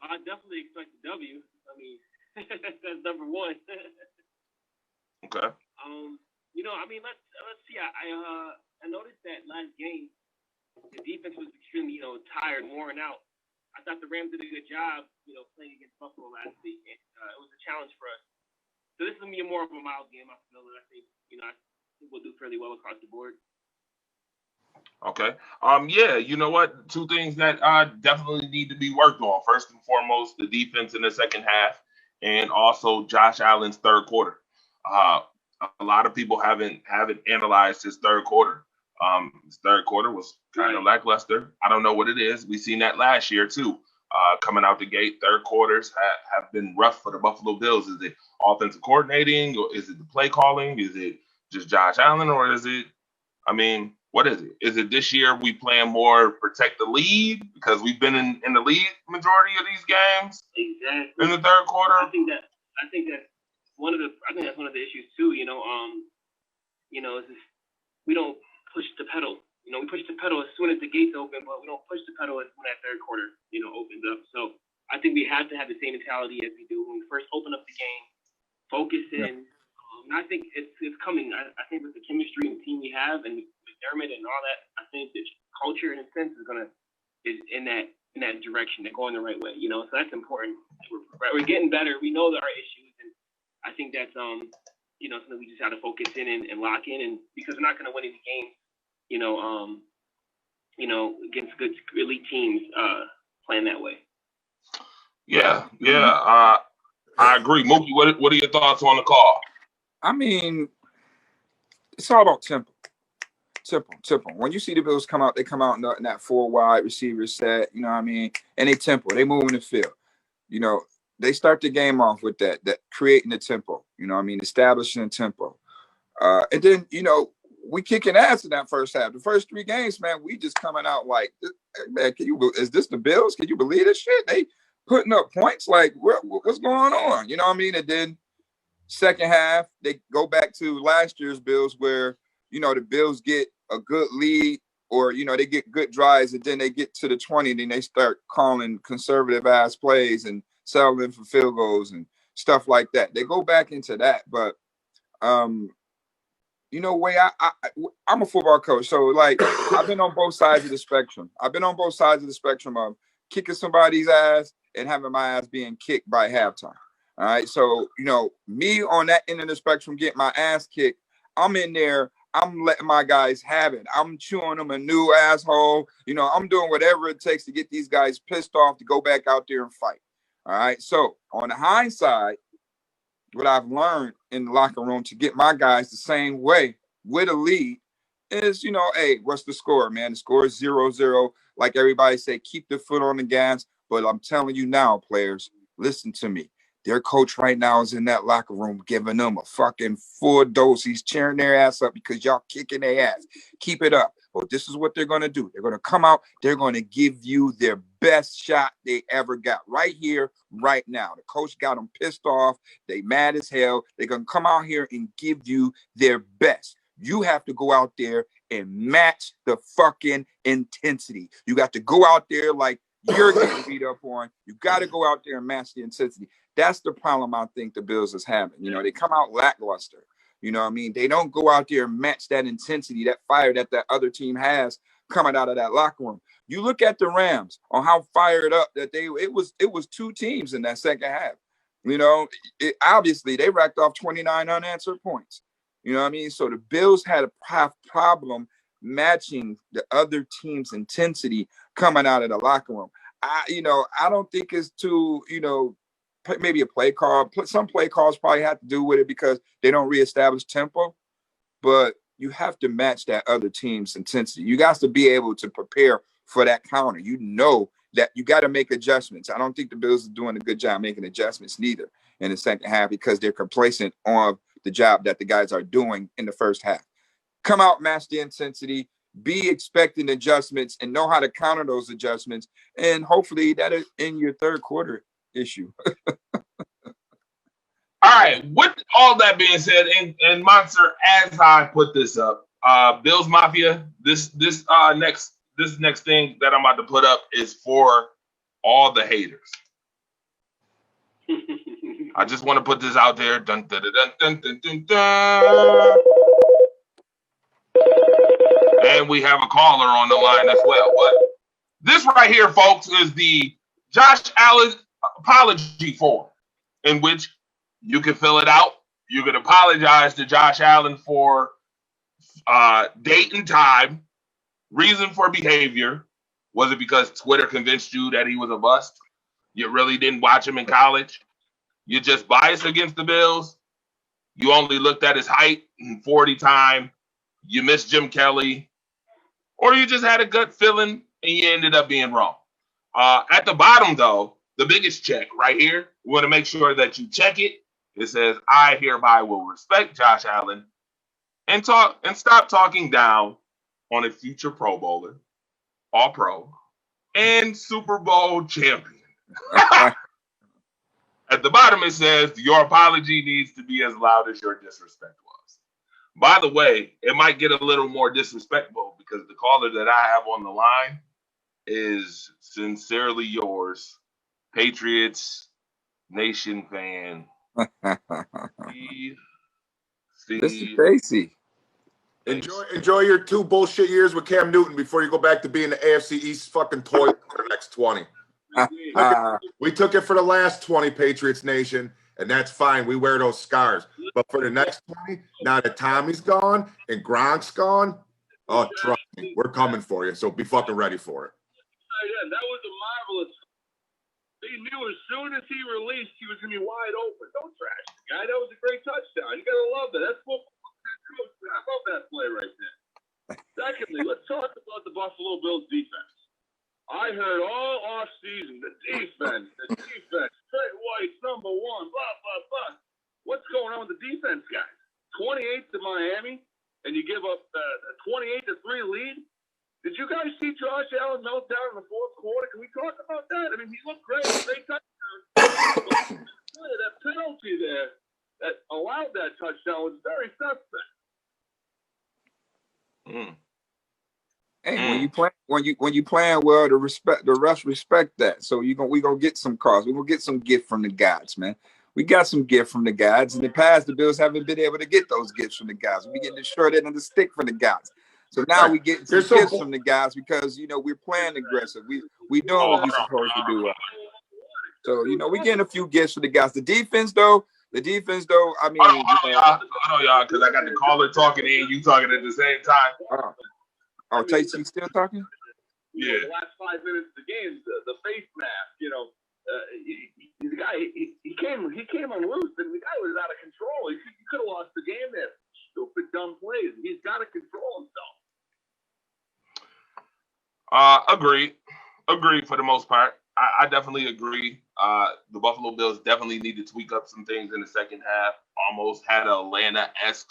I definitely expect a W. I mean, that's number one. Okay. You know, I mean, let's see. I noticed that last game, the defense was extremely, tired, worn out. I thought the Rams did a good job, playing against Buffalo last week. And, it was a challenge for us. So this is going to be more of a mild game. I feel that I think we'll do fairly well across the board. Okay. Yeah, you know what? 2 things that definitely need to be worked on. First and foremost, the defense in the second half, and also Josh Allen's third quarter. A lot of people haven't analyzed his third quarter. His third quarter was kind of lackluster. I don't know what it is. We seen that last year too. Coming out the gate, third quarters have been rough for the Buffalo Bills. Is it offensive coordinating, or is it the play calling? Is it just Josh Allen, or is it? I mean, what is it? Is it this year we playing more protect the lead because we've been in the lead majority of these games? Exactly. In the third quarter. I think that's one of the issues too. Is this, we don't push the pedal. We push the pedal as soon as the gates open, but we don't push the pedal when that third quarter, opens up. So I think we have to have the same mentality as we do when we first open up the game. Focus in. And I think it's coming. I think with the chemistry and team we have, and McDermott and all that, I think the culture in a sense is in that direction. They're going the right way. So that's important. We're getting better. We know there are issues, and I think that's something we just have to focus in and lock in, and because we're not going to win any games, against good elite teams playing that way. Yeah. I agree. Mookie, what are your thoughts on the call? I mean, it's all about tempo. When you see the Bills come out, they come out in that 4 wide receiver set, you know what I mean? And they tempo, they move in the field. They start the game off with that creating the tempo, establishing the tempo. And then, we kicking ass in that first half. The first 3 games, man, we just coming out like, man, is this the Bills? Can you believe this shit? They putting up points like, what's going on? You know what I mean? And then second half, they go back to last year's Bills where, the Bills get a good lead or, they get good drives and then they get to the 20 and then they start calling conservative ass plays and settling for field goals and stuff like that. They go back into that. But, way I'm a football coach. So like I've been on both sides of the spectrum. Of kicking somebody's ass and having my ass being kicked by halftime. All right. So, me on that end of the spectrum, get my ass kicked. I'm in there. I'm letting my guys have it. I'm chewing them a new asshole. I'm doing whatever it takes to get these guys pissed off to go back out there and fight. All right. So on the hindsight, what I've learned in the locker room to get my guys the same way with a lead is, hey, what's the score, man? The score is 0-0. Like everybody say, keep the foot on the gas. But I'm telling you now, players, listen to me. Their coach right now is in that locker room giving them a fucking full dose. He's cheering their ass up because y'all kicking their ass. Keep it up. Well, this is what they're going to do. They're going to come out. They're going to give you their best shot they ever got right here, right now. The coach got them pissed off. They mad as hell. They're going to come out here and give you their best. You have to go out there and match the fucking intensity. You got to go out there like you're getting beat up on. You got to go out there and match the intensity. That's the problem I think the Bills is having. They come out lackluster. You know what I mean? They don't go out there and match that intensity, that fire that other team has coming out of that locker room. You look at the Rams on how fired up that it was two teams in that second half. Obviously they racked off 29 unanswered points. You know what I mean? So the Bills had a problem matching the other team's intensity coming out of the locker room. I don't think it's too, maybe a play call. Some play calls probably have to do with it because they don't reestablish tempo, but you have to match that other team's intensity. You got to be able to prepare for that counter. That you got to make adjustments. I don't think the Bills are doing a good job making adjustments neither in the second half because they're complacent on the job that the guys are doing in the first half. Come out, match the intensity, be expecting adjustments and know how to counter those adjustments. And hopefully that is in your third quarter issue. All right. With all that being said, and Monster, as I put this up, Bills Mafia, this next thing that I'm about to put up is for all the haters. I just want to put this out there. Dun, dun, dun, dun, dun, dun, dun. And we have a caller on the line as well. But this right here, folks, is the Josh Allen apology form, in which you can fill it out. You can apologize to Josh Allen for date and time, reason for behavior. Was it because Twitter convinced you that he was a bust? You really didn't watch him in college? You're just biased against the Bills? You only looked at his height and 40 time? You missed Jim Kelly? Or you just had a gut feeling and you ended up being wrong? At the bottom, though, the biggest check right here, we want to make sure that you check it. It says, I hereby will respect Josh Allen and stop talking down on a future Pro Bowler, All-Pro, and Super Bowl champion. At the bottom, it says, your apology needs to be as loud as your disrespect was. By the way, it might get a little more disrespectful because the caller that I have on the line is sincerely yours, Patriots Nation fan. Mr. Tracy. Enjoy your 2 bullshit years with Cam Newton before you go back to being the AFC East fucking toilet for the next 20. We took it for the last 20, Patriots Nation, and that's fine. We wear those scars. But for the next 20, now that Tommy's gone and Gronk's gone, oh, trust me, we're coming for you. So be fucking ready for it. Yeah, that was a marvelous. They knew as soon as he released, he was going to be wide open. Don't trash the guy. That was a great touchdown. You got to love that. That's football. I love that play right there. Secondly, let's talk about the Buffalo Bills defense. I heard all offseason, the defense, Trey White's number one, blah, blah, blah. What's going on with the defense, guys? 28 to Miami, and you give up a 28-3 lead? Did you guys see Josh Allen melt down in the fourth quarter? Can we talk about that? I mean, he looked great. Great touchdown. That penalty there that allowed that touchdown was very suspect. Hey, when you playing well, the refs respect that. So we gonna get some calls. We gonna get some gift from the gods, man. We got some gift from the gods. In the past, the Bills haven't been able to get those gifts from the gods. We getting the short end of the stick from the gods. So now we getting some gifts from the guys because we're playing aggressive. We doing what we're supposed to do. So we getting a few gifts from the guys. The defense though, I mean, hold on, y'all, because I got the caller talking and you talking at the same time. Tasty still talking? Yeah. The last 5 minutes of the game, the face mask, the guy he came unloose and the guy was out of control. He could have lost the game there. Stupid, dumb plays. He's got to control himself. Agreed for the most part. I definitely agree. The Buffalo Bills definitely need to tweak up some things in the second half. Almost had an Atlanta-esque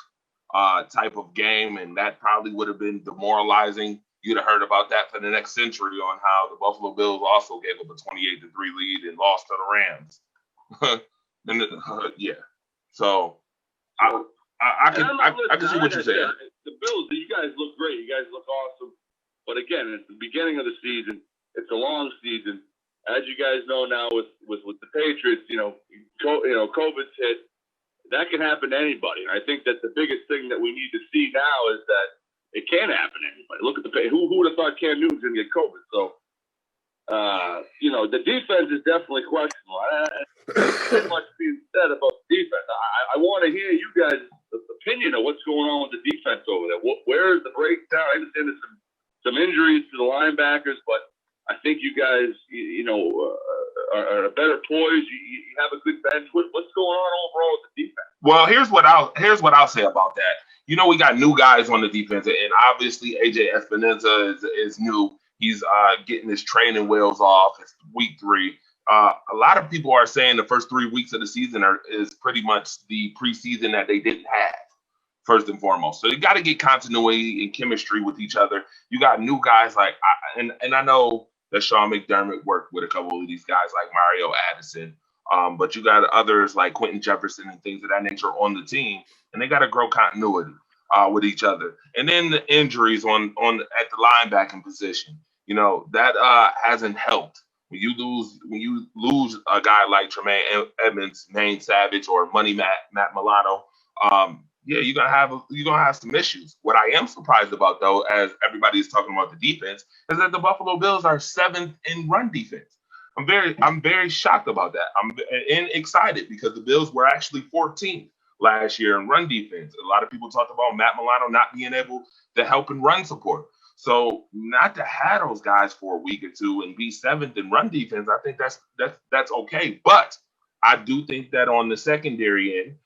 type of game, and that probably would have been demoralizing. You'd have heard about that for the next century on how the Buffalo Bills also gave up a 28-3 lead and lost to the Rams. Yeah. So I can see what you're saying. The Bills, you guys look great. You guys look awesome. But again, it's the beginning of the season. It's a long season. As you guys know now with the Patriots, COVID's hit. That can happen to anybody. And I think that the biggest thing that we need to see now is that it can happen to anybody. Look at who would have thought Cam Newton's going to get COVID? So, the defense is definitely questionable. So much being said about the defense. I want to hear you guys' opinion of what's going on with the defense over there. Where is the breakdown? I understand there's some injuries to the linebackers, but I think you guys, are better poised. You have a good bench. What's going on overall with the defense? Well, here's what I'll say about that. We got new guys on the defense, and obviously AJ Espinoza is new. He's getting his training wheels off. It's week 3. A lot of people are saying the first 3 weeks of the season is pretty much the preseason that they didn't have, first and foremost. So you got to get continuity and chemistry with each other. You got new guys and I know that Sean McDermott worked with a couple of these guys like Mario Addison, but you got others like Quentin Jefferson and things of that nature on the team, and they got to grow continuity with each other. And then the injuries on at the linebacking position, that hasn't helped. When you lose a guy like Tremaine Edmonds, Maine Savage, or Money Matt Milano, you're gonna have some issues. What I am surprised about, though, as everybody is talking about the defense, is that the Buffalo Bills are 7th in run defense. I'm very shocked about that. I'm excited because the Bills were actually 14th last year in run defense. A lot of people talked about Matt Milano not being able to help in run support. So not to have those guys for a week or two and be 7th in run defense, I think that's okay. But I do think that on the secondary end,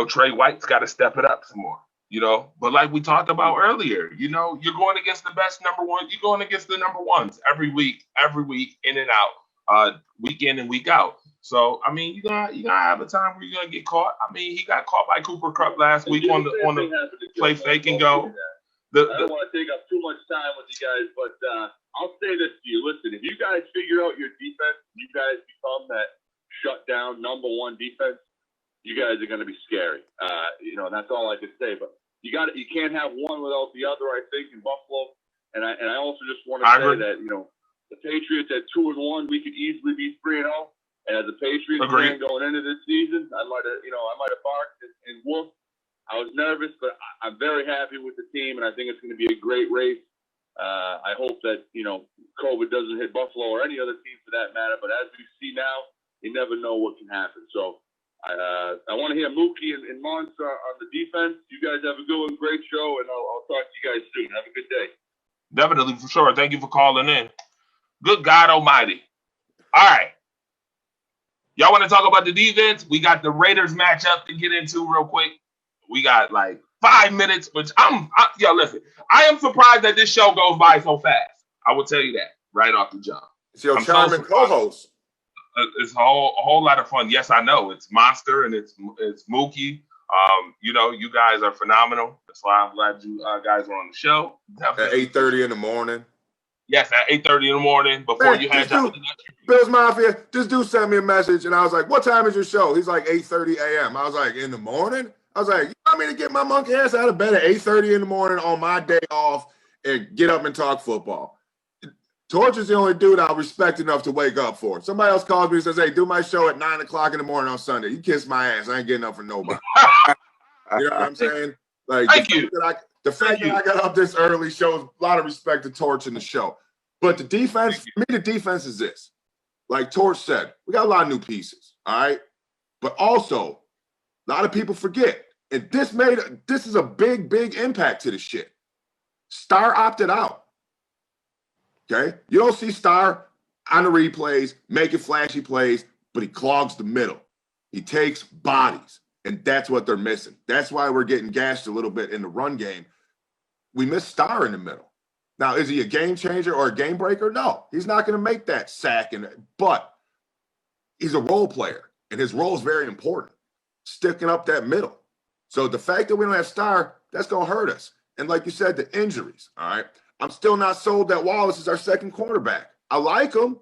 Trey White's got to step it up some more, But like we talked about earlier, you're going against the best number one. You're going against the number ones every week, in and out, week in and week out. So, I mean, you're gonna have a time where you're gonna get caught. I mean, he got caught by Cooper Kupp last week on the play fake and go. I don't want to take up too much time with you guys, but I'll say this to you. Listen, if you guys figure out your defense, you guys become that shutdown number one defense, you guys are going to be scary. That's all I can say. But you can't have one without the other, I think, in Buffalo. And I also just want to say that, the Patriots at 2-1, we could easily be 3-0. And as a Patriots fan going into this season, I might have barked and whooped. I was nervous, but I'm very happy with the team, and I think it's going to be a great race. I hope that, COVID doesn't hit Buffalo or any other team for that matter. But as we see now, you never know what can happen. So I want to hear Mookie and Mons on the defense. You guys have a good one, great show, and I'll talk to you guys soon. Have a good day. Definitely, for sure. Thank you for calling in. Good God Almighty. All right. Y'all want to talk about the defense? We got the Raiders matchup to get into real quick. We got like 5 minutes, which listen, I am surprised that this show goes by so fast. I will tell you that right off the jump. It's your charming co-host. It's a whole lot of fun. Yes, I know. It's Monster and it's Mookie. You guys are phenomenal. That's why I'm glad you guys are on the show. Definitely. At 8:30 in the morning. Yes, at 8:30 in the morning before you had your Bills Mafia. This dude sent me a message, and I was like, "What time is your show?" He's like 8:30 a.m. I was like, "In the morning?" I was like, "You want me to get my monkey ass out of bed at 8:30 in the morning on my day off and get up and talk football? Torch is the only dude I'll respect enough to wake up for. Somebody else calls me and says, hey, do my show at 9 o'clock in the morning on Sunday. You kiss my ass. I ain't getting up for nobody. You know what I'm saying? Like the fact that I got up this early shows a lot of respect to Torch in the show. But the defense, for me, the defense is this. Like Torch said, we got a lot of new pieces, all right? But also, a lot of people forget. And this is a big, big impact to the shit. Star opted out. Okay? You don't see Star on the replays, making flashy plays, but he clogs the middle. He takes bodies, and that's what they're missing. That's why we're getting gashed a little bit in the run game. We miss Star in the middle. Now, is he a game changer or a game breaker? No, he's not going to make that sack, but he's a role player, and his role is very important, sticking up that middle. So the fact that we don't have Star, that's going to hurt us. And like you said, the injuries, all right? I'm still not sold that Wallace is our second cornerback. I like him,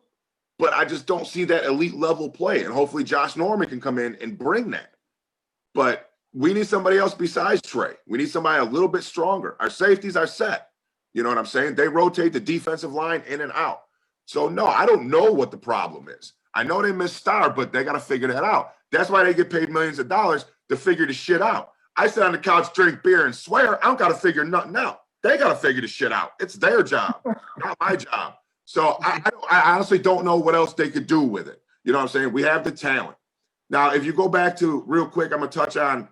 but I just don't see that elite level play. And hopefully Josh Norman can come in and bring that. But we need somebody else besides Trey. We need somebody a little bit stronger. Our safeties are set. You know what I'm saying? They rotate the defensive line in and out. So, no, I don't know what the problem is. I know they miss Star, but they got to figure that out. That's why they get paid millions of dollars to figure the shit out. I sit on the couch, drink beer, and swear I don't got to figure nothing out. They got to figure the shit out. It's their job, not my job. So I honestly don't know what else they could do with it. You know what I'm saying? We have the talent. Now, if you go back to real quick, I'm going to touch on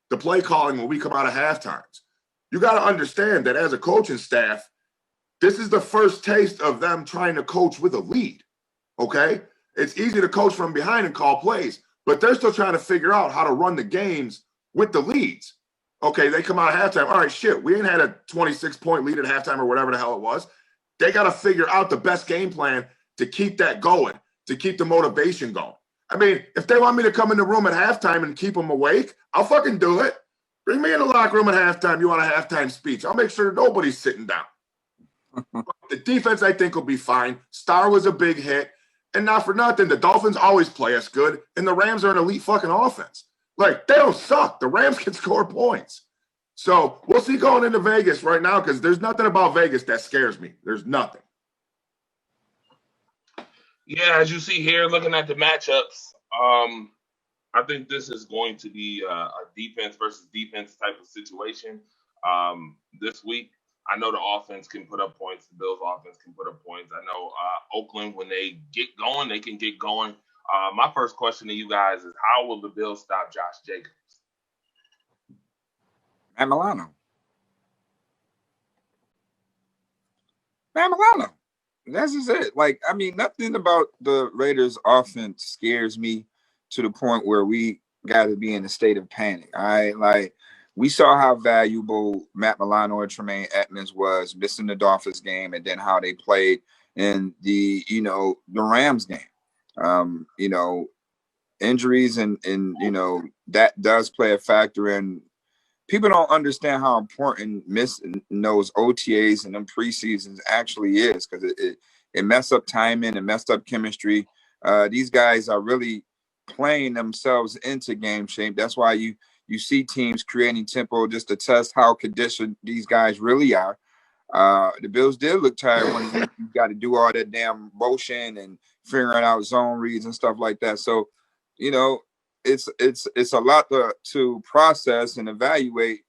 the play calling when we come out of halftimes. You got to understand that as a coaching staff, this is the first taste of them trying to coach with a lead, okay? It's easy to coach from behind and call plays, but they're still trying to figure out how to run the games with the leads. Okay, they come out of halftime. All right, shit, we ain't had a 26-point lead at halftime or whatever the hell it was. They got to figure out the best game plan to keep that going, to keep the motivation going. I mean, if they want me to come in the room at halftime and keep them awake, I'll fucking do it. Bring me in the locker room at halftime. You want a halftime speech? I'll make sure nobody's sitting down. The defense, I think, will be fine. Star was a big hit. And not for nothing, the Dolphins always play us good, and the Rams are an elite fucking offense. Like, they don't suck. The Rams can score points. So we'll see going into Vegas right now because there's nothing about Vegas that scares me. There's nothing. Yeah, as you see here, looking at the matchups, I think this is going to be a defense versus defense type of situation this week. I know the offense can put up points. The Bills' offense can put up points. I know Oakland, when they get going, they can get going. My first question to you guys is, how will the Bills stop Josh Jacobs? Matt Milano. Matt Milano. That's just it. Like, I mean, nothing about the Raiders' offense scares me to the point where we got to be in a state of panic. All right, like, we saw how valuable Matt Milano and Tremaine Edmonds was missing the Dolphins game, and then how they played in the Rams game. Injuries and that does play a factor in. People don't understand how important missing those OTAs and them preseasons actually is, because it messed up timing and messed up chemistry. These guys are really playing themselves into game shape. That's why you see teams creating tempo just to test how conditioned these guys really are. The Bills did look tired when you got to do all that damn motion and figuring out zone reads and stuff like that. So, it's a lot to process and evaluate,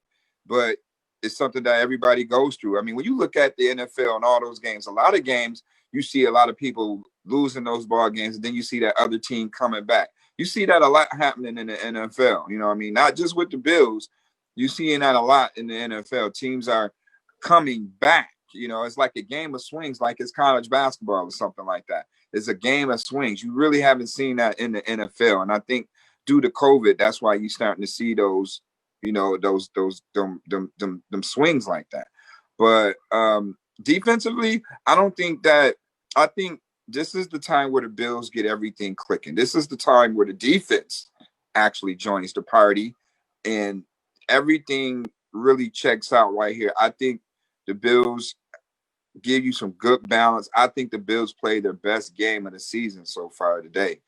but it's something that everybody goes through. I mean, when you look at the NFL and all those games, a lot of games you see a lot of people losing those ball games, and then you see that other team coming back. You see that a lot happening in the NFL. You know what I mean? Not just with the Bills. You're seeing that a lot in the NFL. Teams are coming back. It's like a game of swings, like it's college basketball or something like that. It's a game of swings. You really haven't seen that in the NFL. And I think due to COVID, that's why you're starting to see those, them swings like that. But defensively, I think this is the time where the Bills get everything clicking. This is the time where the defense actually joins the party and everything really checks out right here. I think the Bills give you some good balance. I think the Bills play their best game of the season so far today.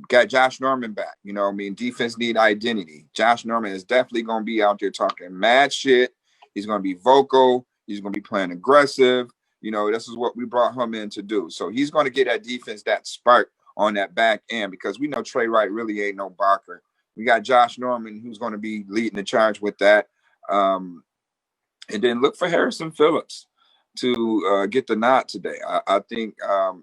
got Josh Norman back. You know what I mean? Defense need identity. Josh Norman is definitely going to be out there talking mad shit. He's going to be vocal. He's going to be playing aggressive. You know, this is what we brought him in to do. So he's going to get that defense that spark on that back end, because we know Trey Wright really ain't no blocker. We got Josh Norman who's going to be leading the charge with that. And then look for Harrison Phillips to get the nod today. I think,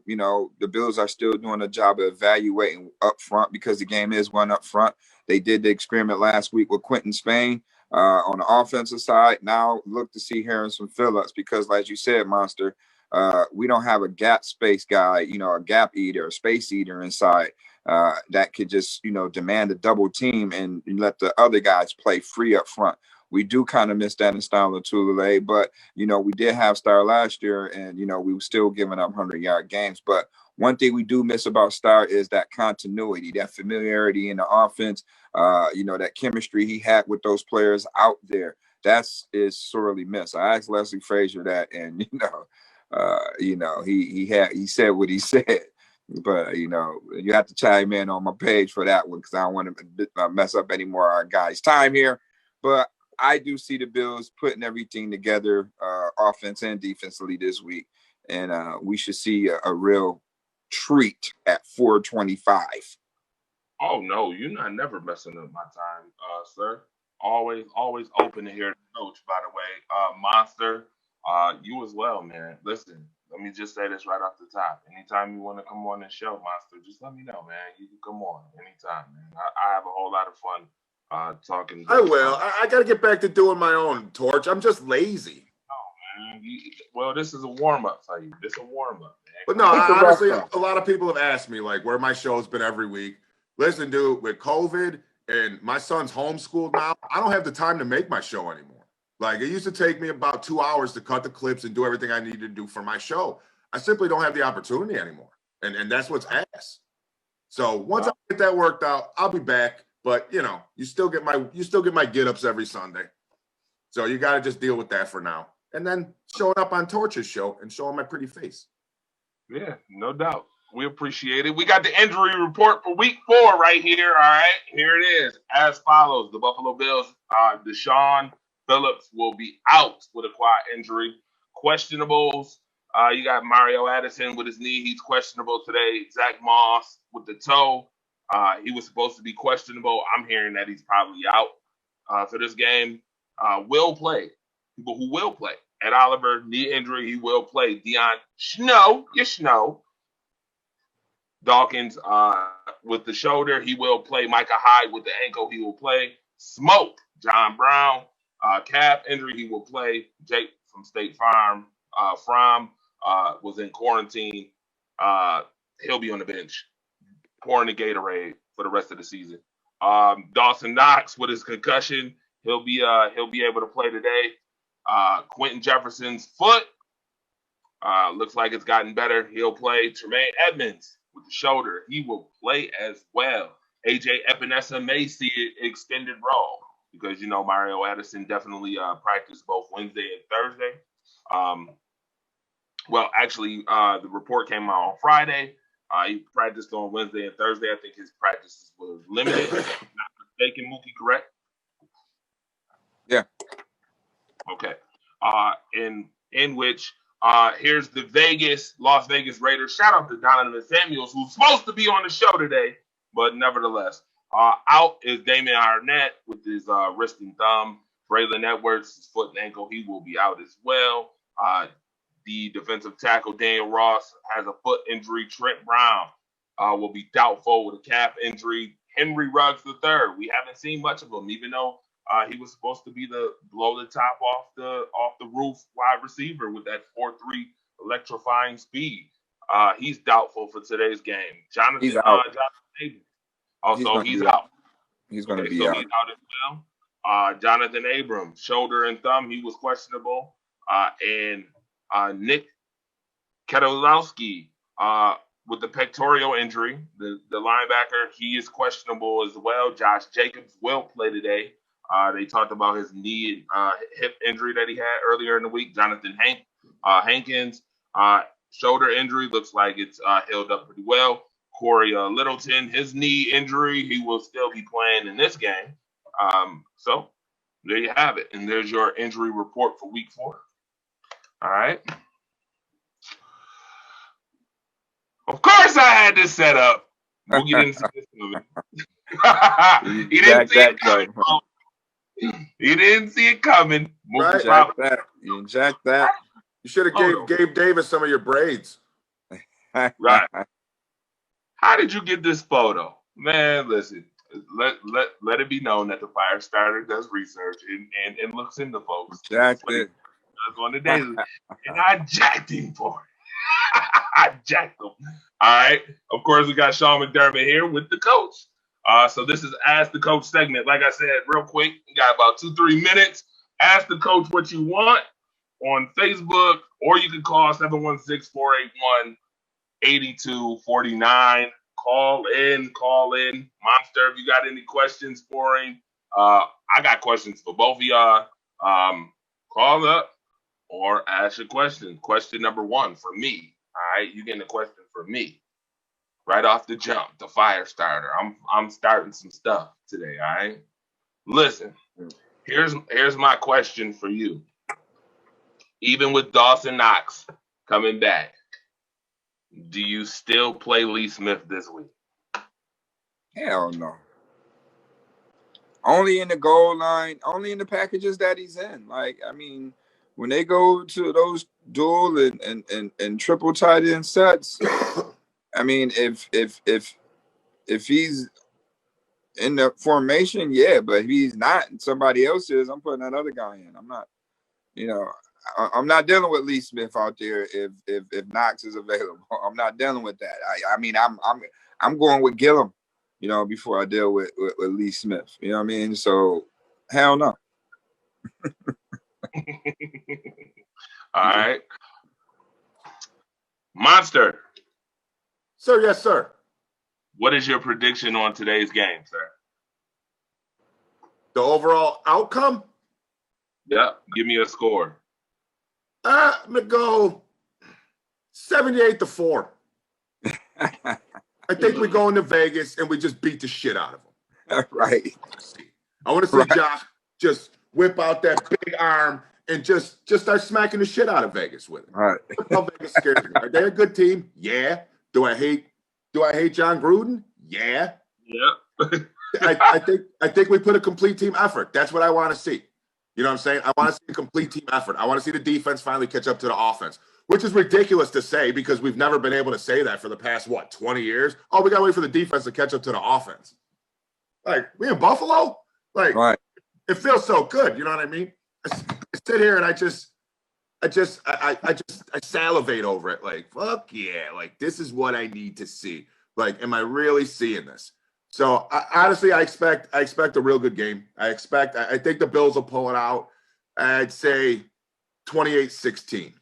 you know, the Bills are still doing a job of evaluating up front, because the game is one up front. They did the experiment last week with Quentin Spain on the offensive side. Now look to see Harrison Phillips, because like you said, Monster, we don't have a gap space guy, you know, a gap eater, a space eater inside that could just, you know, demand a double team and let the other guys play free up front. We do kind of miss that in Star Tulare, but, you know, we did have Star last year, and, you know, we were still giving up 100-yard games. But one thing we do miss about Star is that continuity, that familiarity in the offense, you know, that chemistry he had with those players out there. Is sorely missed. I asked Leslie Frazier that, and, you know, he said what he said. But, you know, you have to chime in on my page for that one, because I don't want to mess up any more of our guys' time here. But I do see the Bills putting everything together, offense and defensively this week, and we should see a real treat at 425. Oh no, you're not never messing up my time, sir. Always open to hear the coach. By the way, Monster, you as well, man. Listen, let me just say this right off the top. Anytime you want to come on this show, Monster, just let me know, man. You can come on anytime, man. I have a whole lot of fun talking. I will. I got to get back to doing my own, Torch. I'm just lazy. Well, this is a warm up for you. This is a warm up, man. But no, honestly, a lot of people have asked me, like, where my show's been every week. Listen, dude, with COVID and my son's homeschooled now, I don't have the time to make my show anymore. Like, it used to take me about 2 hours to cut the clips and do everything I needed to do for my show. I simply don't have the opportunity anymore. And that's what's asked. So once I get that worked out, I'll be back. But, you know, you still get my get-ups every Sunday. So you got to just deal with that for now. And then showing up on Torch's show and showing my pretty face. Yeah, no doubt. We appreciate it. We got the injury report for week 4 right here. All right, here it is. As follows: the Buffalo Bills, Deshaun Phillips will be out with a quad injury. Questionables. You got Mario Addison with his knee. He's questionable today. Zach Moss with the toe. He was supposed to be questionable. I'm hearing that he's probably out for this game. Will play. People who will play. Ed Oliver, knee injury, he will play. Deion Snow. Dawkins with the shoulder, he will play. Micah Hyde with the ankle, he will play. Smoke, John Brown, calf injury, he will play. Jake from State Farm, was in quarantine. He'll be on the bench, pouring the Gatorade for the rest of the season. Dawson Knox with his concussion, he'll be able to play today. Quentin Jefferson's foot looks like it's gotten better. He'll play. Tremaine Edmonds with the shoulder, he will play as well. AJ Epinesa may see an extended role because, you know, Mario Addison definitely practiced both Wednesday and Thursday. Well, actually, the report came out on Friday. He practiced on Wednesday and Thursday. I think his practices were limited. If I'm not mistaken, Mookie, correct? Yeah. Okay. In which here's the Las Vegas Raiders. Shout out to Donovan Samuels, who's supposed to be on the show today, but nevertheless, out is Damian Arnett with his wrist and thumb. Braylon Edwards, his foot and ankle, he will be out as well. The defensive tackle Daniel Ross has a foot injury. Trent Brown will be doubtful with a calf injury. Henry Ruggs III, we haven't seen much of him, even though he was supposed to be the blow the top off the roof wide receiver with that 4.3 electrifying speed. He's doubtful for today's game. Jonathan Abrams. Also, he's out. He's going to be so out. He's out as well. Jonathan Abrams, shoulder and thumb, he was questionable. And Nick Kedolowski with the pectoral injury, the linebacker, he is questionable as well. Josh Jacobs will play today. They talked about his knee hip injury that he had earlier in the week. Jonathan Hankins, shoulder injury, looks like it's healed up pretty well. Corey Littleton, his knee injury, he will still be playing in this game. So there you have it. And there's your injury report for week 4. All right. Of course, I had this set up. Boogie didn't see this coming. He didn't see it coming. He didn't see it coming. Right. You inject that. You should have gave Gabe Davis some of your braids. Right. How did you get this photo? Man, listen. Let it be known that the fire starter does research and looks into folks. Jacked it. Does on the daily. And I jacked him for it. I jacked him. All right. Of course, we got Sean McDermott here with the coach. So this is Ask the Coach segment. Like I said, real quick, we got about 2-3 minutes. Ask the coach what you want on Facebook, or you can call 716-481-8249. Call in. Monster, if you got any questions for him, I got questions for both of y'all. Call up or ask a question. Question number 1 for me. All right, you getting a question for me right off the jump. The fire starter. I'm starting some stuff today. All right. Listen, here's my question for you. Even with Dawson Knox coming back, do you still play Lee Smith this week? Hell no. Only in the goal line, only in the packages that he's in. Like, I mean, when they go to those dual and triple tight end sets, I mean, if he's in the formation, yeah, but if he's not, and somebody else is, I'm putting that other guy in. I'm not, I'm not dealing with Lee Smith out there if Knox is available. I'm not dealing with that. I mean, I'm going with Gillum, before I deal with Lee Smith. You know what I mean? So, hell no. All right. Monster. Sir, yes, sir. What is your prediction on today's game, sir? The overall outcome? Yep. Give me a score. I'm going to go 78-4. I think we go into Vegas and we just beat the shit out of them. Right. I want to see Josh just whip out that big arm and just start smacking the shit out of Vegas with it. Right. That's how Vegas scares me. Are they a good team? Yeah. Do I hate John Gruden? Yeah. Yeah. I think we put a complete team effort. That's what I want to see. You know what I'm saying? I want to see a complete team effort. I want to see the defense finally catch up to the offense, which is ridiculous to say because we've never been able to say that for the past, 20 years? Oh, we got to wait for the defense to catch up to the offense. Like, we in Buffalo? Like, right. It feels so good. You know what I mean? I sit here and I salivate over it. Like, fuck yeah. Like, this is what I need to see. Like, am I really seeing this? So honestly, I expect a real good game. I think the Bills will pull it out. I'd say 28-16.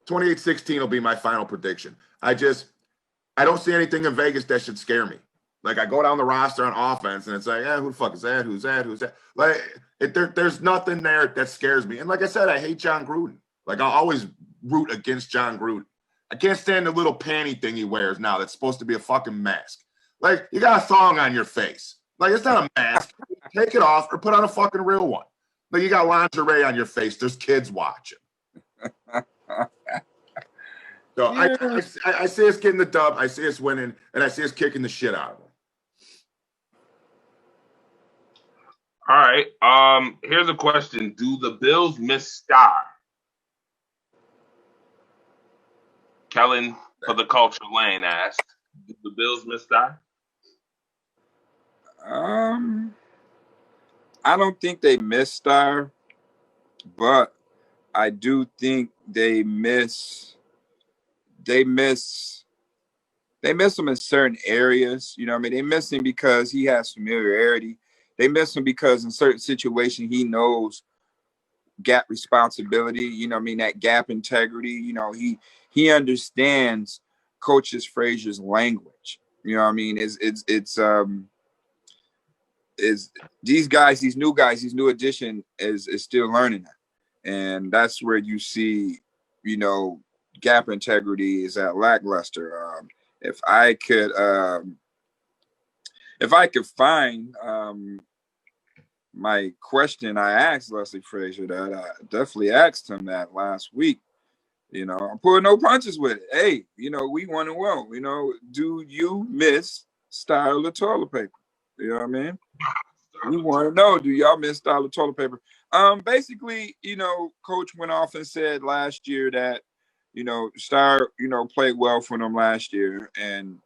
28-16 will be my final prediction. I don't see anything in Vegas that should scare me. Like, I go down the roster on offense and it's like, who the fuck is that? Who's that? Like, there's nothing there that scares me. And like I said, I hate John Gruden. Like, I'll always root against John Gruden. I can't stand the little panty thing he wears now that's supposed to be a fucking mask. Like, you got a thong on your face. Like, it's not a mask. Take it off or put on a fucking real one. Like, you got lingerie on your face. There's kids watching. So yeah. I see us getting the dub. I see us winning, and I see us kicking the shit out of them. All right. Here's a question. Do the Bills miss Star? Kellen for the Culture Lane asked, do the Bills miss Star? I don't think they miss Star, but I do think they miss him in certain areas. You know what I mean? They miss him because he has familiarity. They miss him because in certain situations he knows gap responsibility, you know what I mean, that gap integrity. You know, he understands Coaches Frazier's language. You know what I mean? Is these guys, these new addition is still learning that. And that's where you see, gap integrity is at lackluster. if I could find my question I asked Leslie Frazier, that I definitely asked him that last week. You know, I'm pulling no punches with it. Hey, you know, we want to well. You know, do you miss style of toilet paper? You know what I mean? We want to know, do y'all miss style of toilet paper? Basically, you know, Coach went off and said last year that, you know, Star, you know, played well for them last year. And,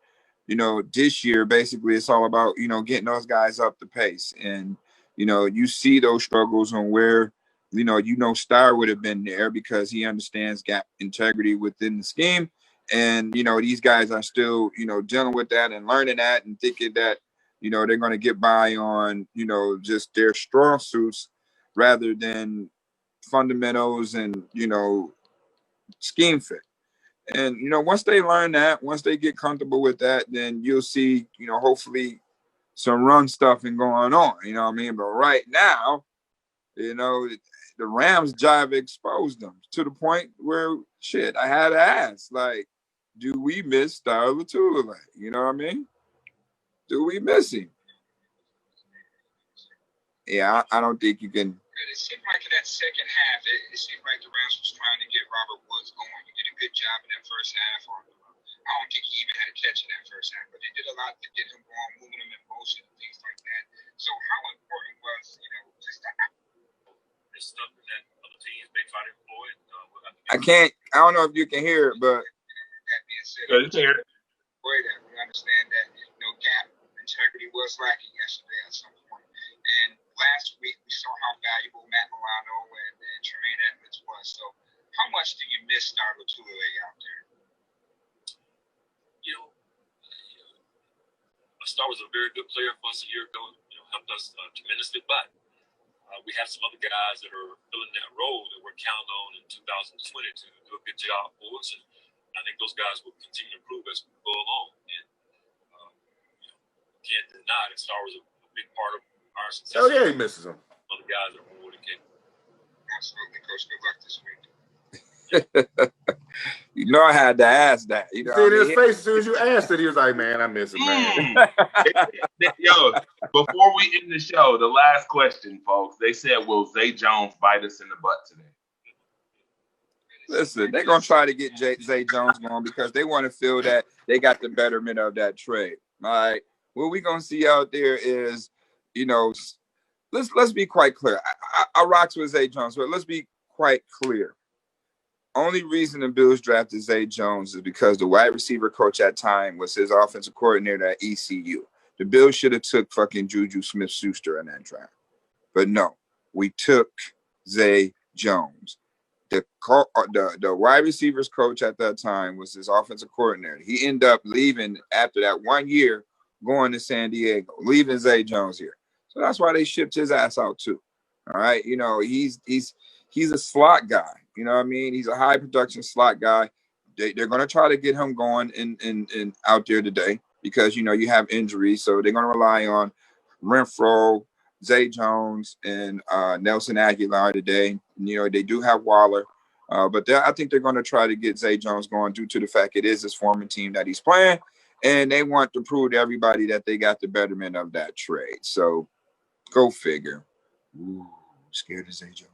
you know, this year, basically, it's all about, you know, getting those guys up the pace. And, you know, you see those struggles on where, you know, Star would have been there because he understands gap integrity within the scheme. And, you know, these guys are still, you know, dealing with that and learning that and thinking that, you know, they're going to get by on, you know, just their strong suits rather than fundamentals and, you know, scheme fit. And, you know, once they learn that, once they get comfortable with that, then you'll see, you know, hopefully some run stuffing going on, you know what I mean? But right now, you know, the Rams jive exposed them to the point where, shit, I had to ask, like, do we miss Star Latulippe? You know what I mean? Do we miss him? Yeah, I don't think you can. It seemed like in that second half, it seemed like the Rams was trying to get Robert Woods going. You did a good job in that first half. I don't think he even had a catch in that first half, but they did a lot to get him going, moving him in motion and things like that. So how important was, you know, just that? It's something that other teams may try to employ. I don't know if you can hear it, but. That being said, that we understand that, you know, gap integrity was lacking yesterday at some point. And last week we saw how valuable Matt Milano and Tremaine Edmonds was. So how much do you miss Star Latulippe out there? You know, Star was a very good player for us a year ago. You know, helped us tremendously. But we have some other guys that are filling that role that we're counting on in 2020 to do a good job for us. And I think those guys will continue to improve as we go along. And you know, can't deny that Star was a big part of our success. Oh yeah, he misses him. Other guys are more than capable. Absolutely, Coach. Good luck this week. You know, I had to ask that. You know, See in his face as soon as you asked it, he was like, "Man, I miss him, man." Yo, before we end the show, the last question, folks. They said, "Will Zay Jones bite us in the butt today?" Listen, they're gonna try to get Zay Jones going because they want to feel that they got the betterment of that trade. All right, what we're gonna see out there is, you know, let's be quite clear. I rocks with Zay Jones, but let's be quite clear. Only reason the Bills drafted Zay Jones is because the wide receiver coach at time was his offensive coordinator at ECU. The Bills should have took fucking Juju Smith-Schuster in that draft. But no, we took Zay Jones. The wide receivers coach at that time was his offensive coordinator. He ended up leaving after that 1 year, going to San Diego, leaving Zay Jones here. So that's why they shipped his ass out too. All right. You know, he's a slot guy. You know what I mean? He's a high production slot guy. They're going to try to get him going in out there today because, you know, you have injuries. So they're going to rely on Renfro, Zay Jones, and Nelson Aguilar today. You know, they do have Waller. But I think they're going to try to get Zay Jones going due to the fact it is his former team that he's playing. And they want to prove to everybody that they got the betterment of that trade. So go figure. Ooh, scared of Zay Jones.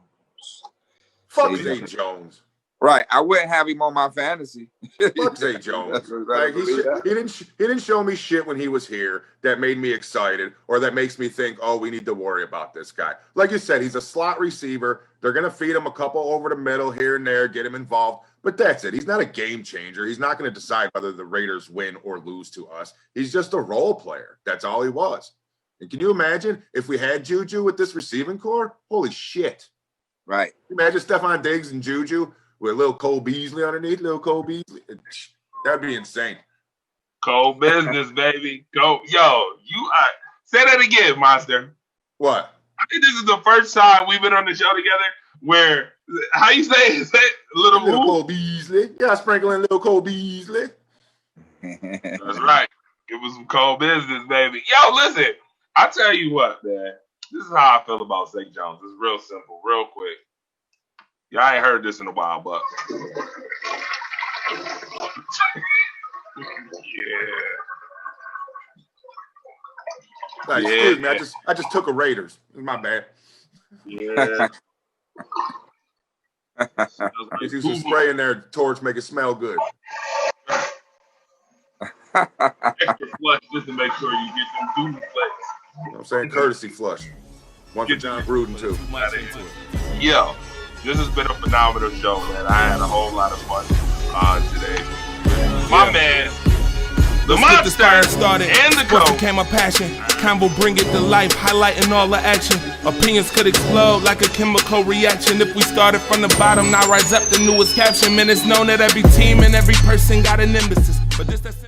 Fuck Zay Jones. Right, I wouldn't have him on my fantasy. Fuck Zay Jones. Like he didn't show me shit when he was here that made me excited or that makes me think, oh, we need to worry about this guy. Like you said, he's a slot receiver. They're gonna feed him a couple over the middle here and there, get him involved. But that's it. He's not a game changer. He's not going to decide whether the Raiders win or lose to us. He's just a role player. That's all he was. And can you imagine if we had Juju with this receiving core? Holy shit. Right. Imagine Stephon Diggs and Juju with little Cole Beasley underneath, little Cole Beasley. That'd be insane. Cold business, baby. Go, yo, say that again, Monster. What? I think this is the first time we've been on the show together where, how you say it? Little Cole Beasley. Yeah, sprinkling little Cole Beasley. That's right. It was some cold business, baby. Yo, listen, I tell you what, man. This is how I feel about Zay Jones. It's real simple, real quick. Y'all ain't heard this in a while, but Like, excuse me, I just took a Raiders. My bad. Yeah. Just use some spray in there, torch, make it smell good. Extra flush just to make sure you get them dude flex. You know what I'm saying? Courtesy flush. One for John Gruden, too. Yo, this has been a phenomenal show, man. I had a whole lot of fun today. My man, the Let's get this monster fire started. and the Sports coach. became my passion. Convo bring it to life, highlighting all the action. Opinions could explode like a chemical reaction. If we started from the bottom, now rise up the newest caption. Man, it's known that every team and every person got a nemesis. But this that's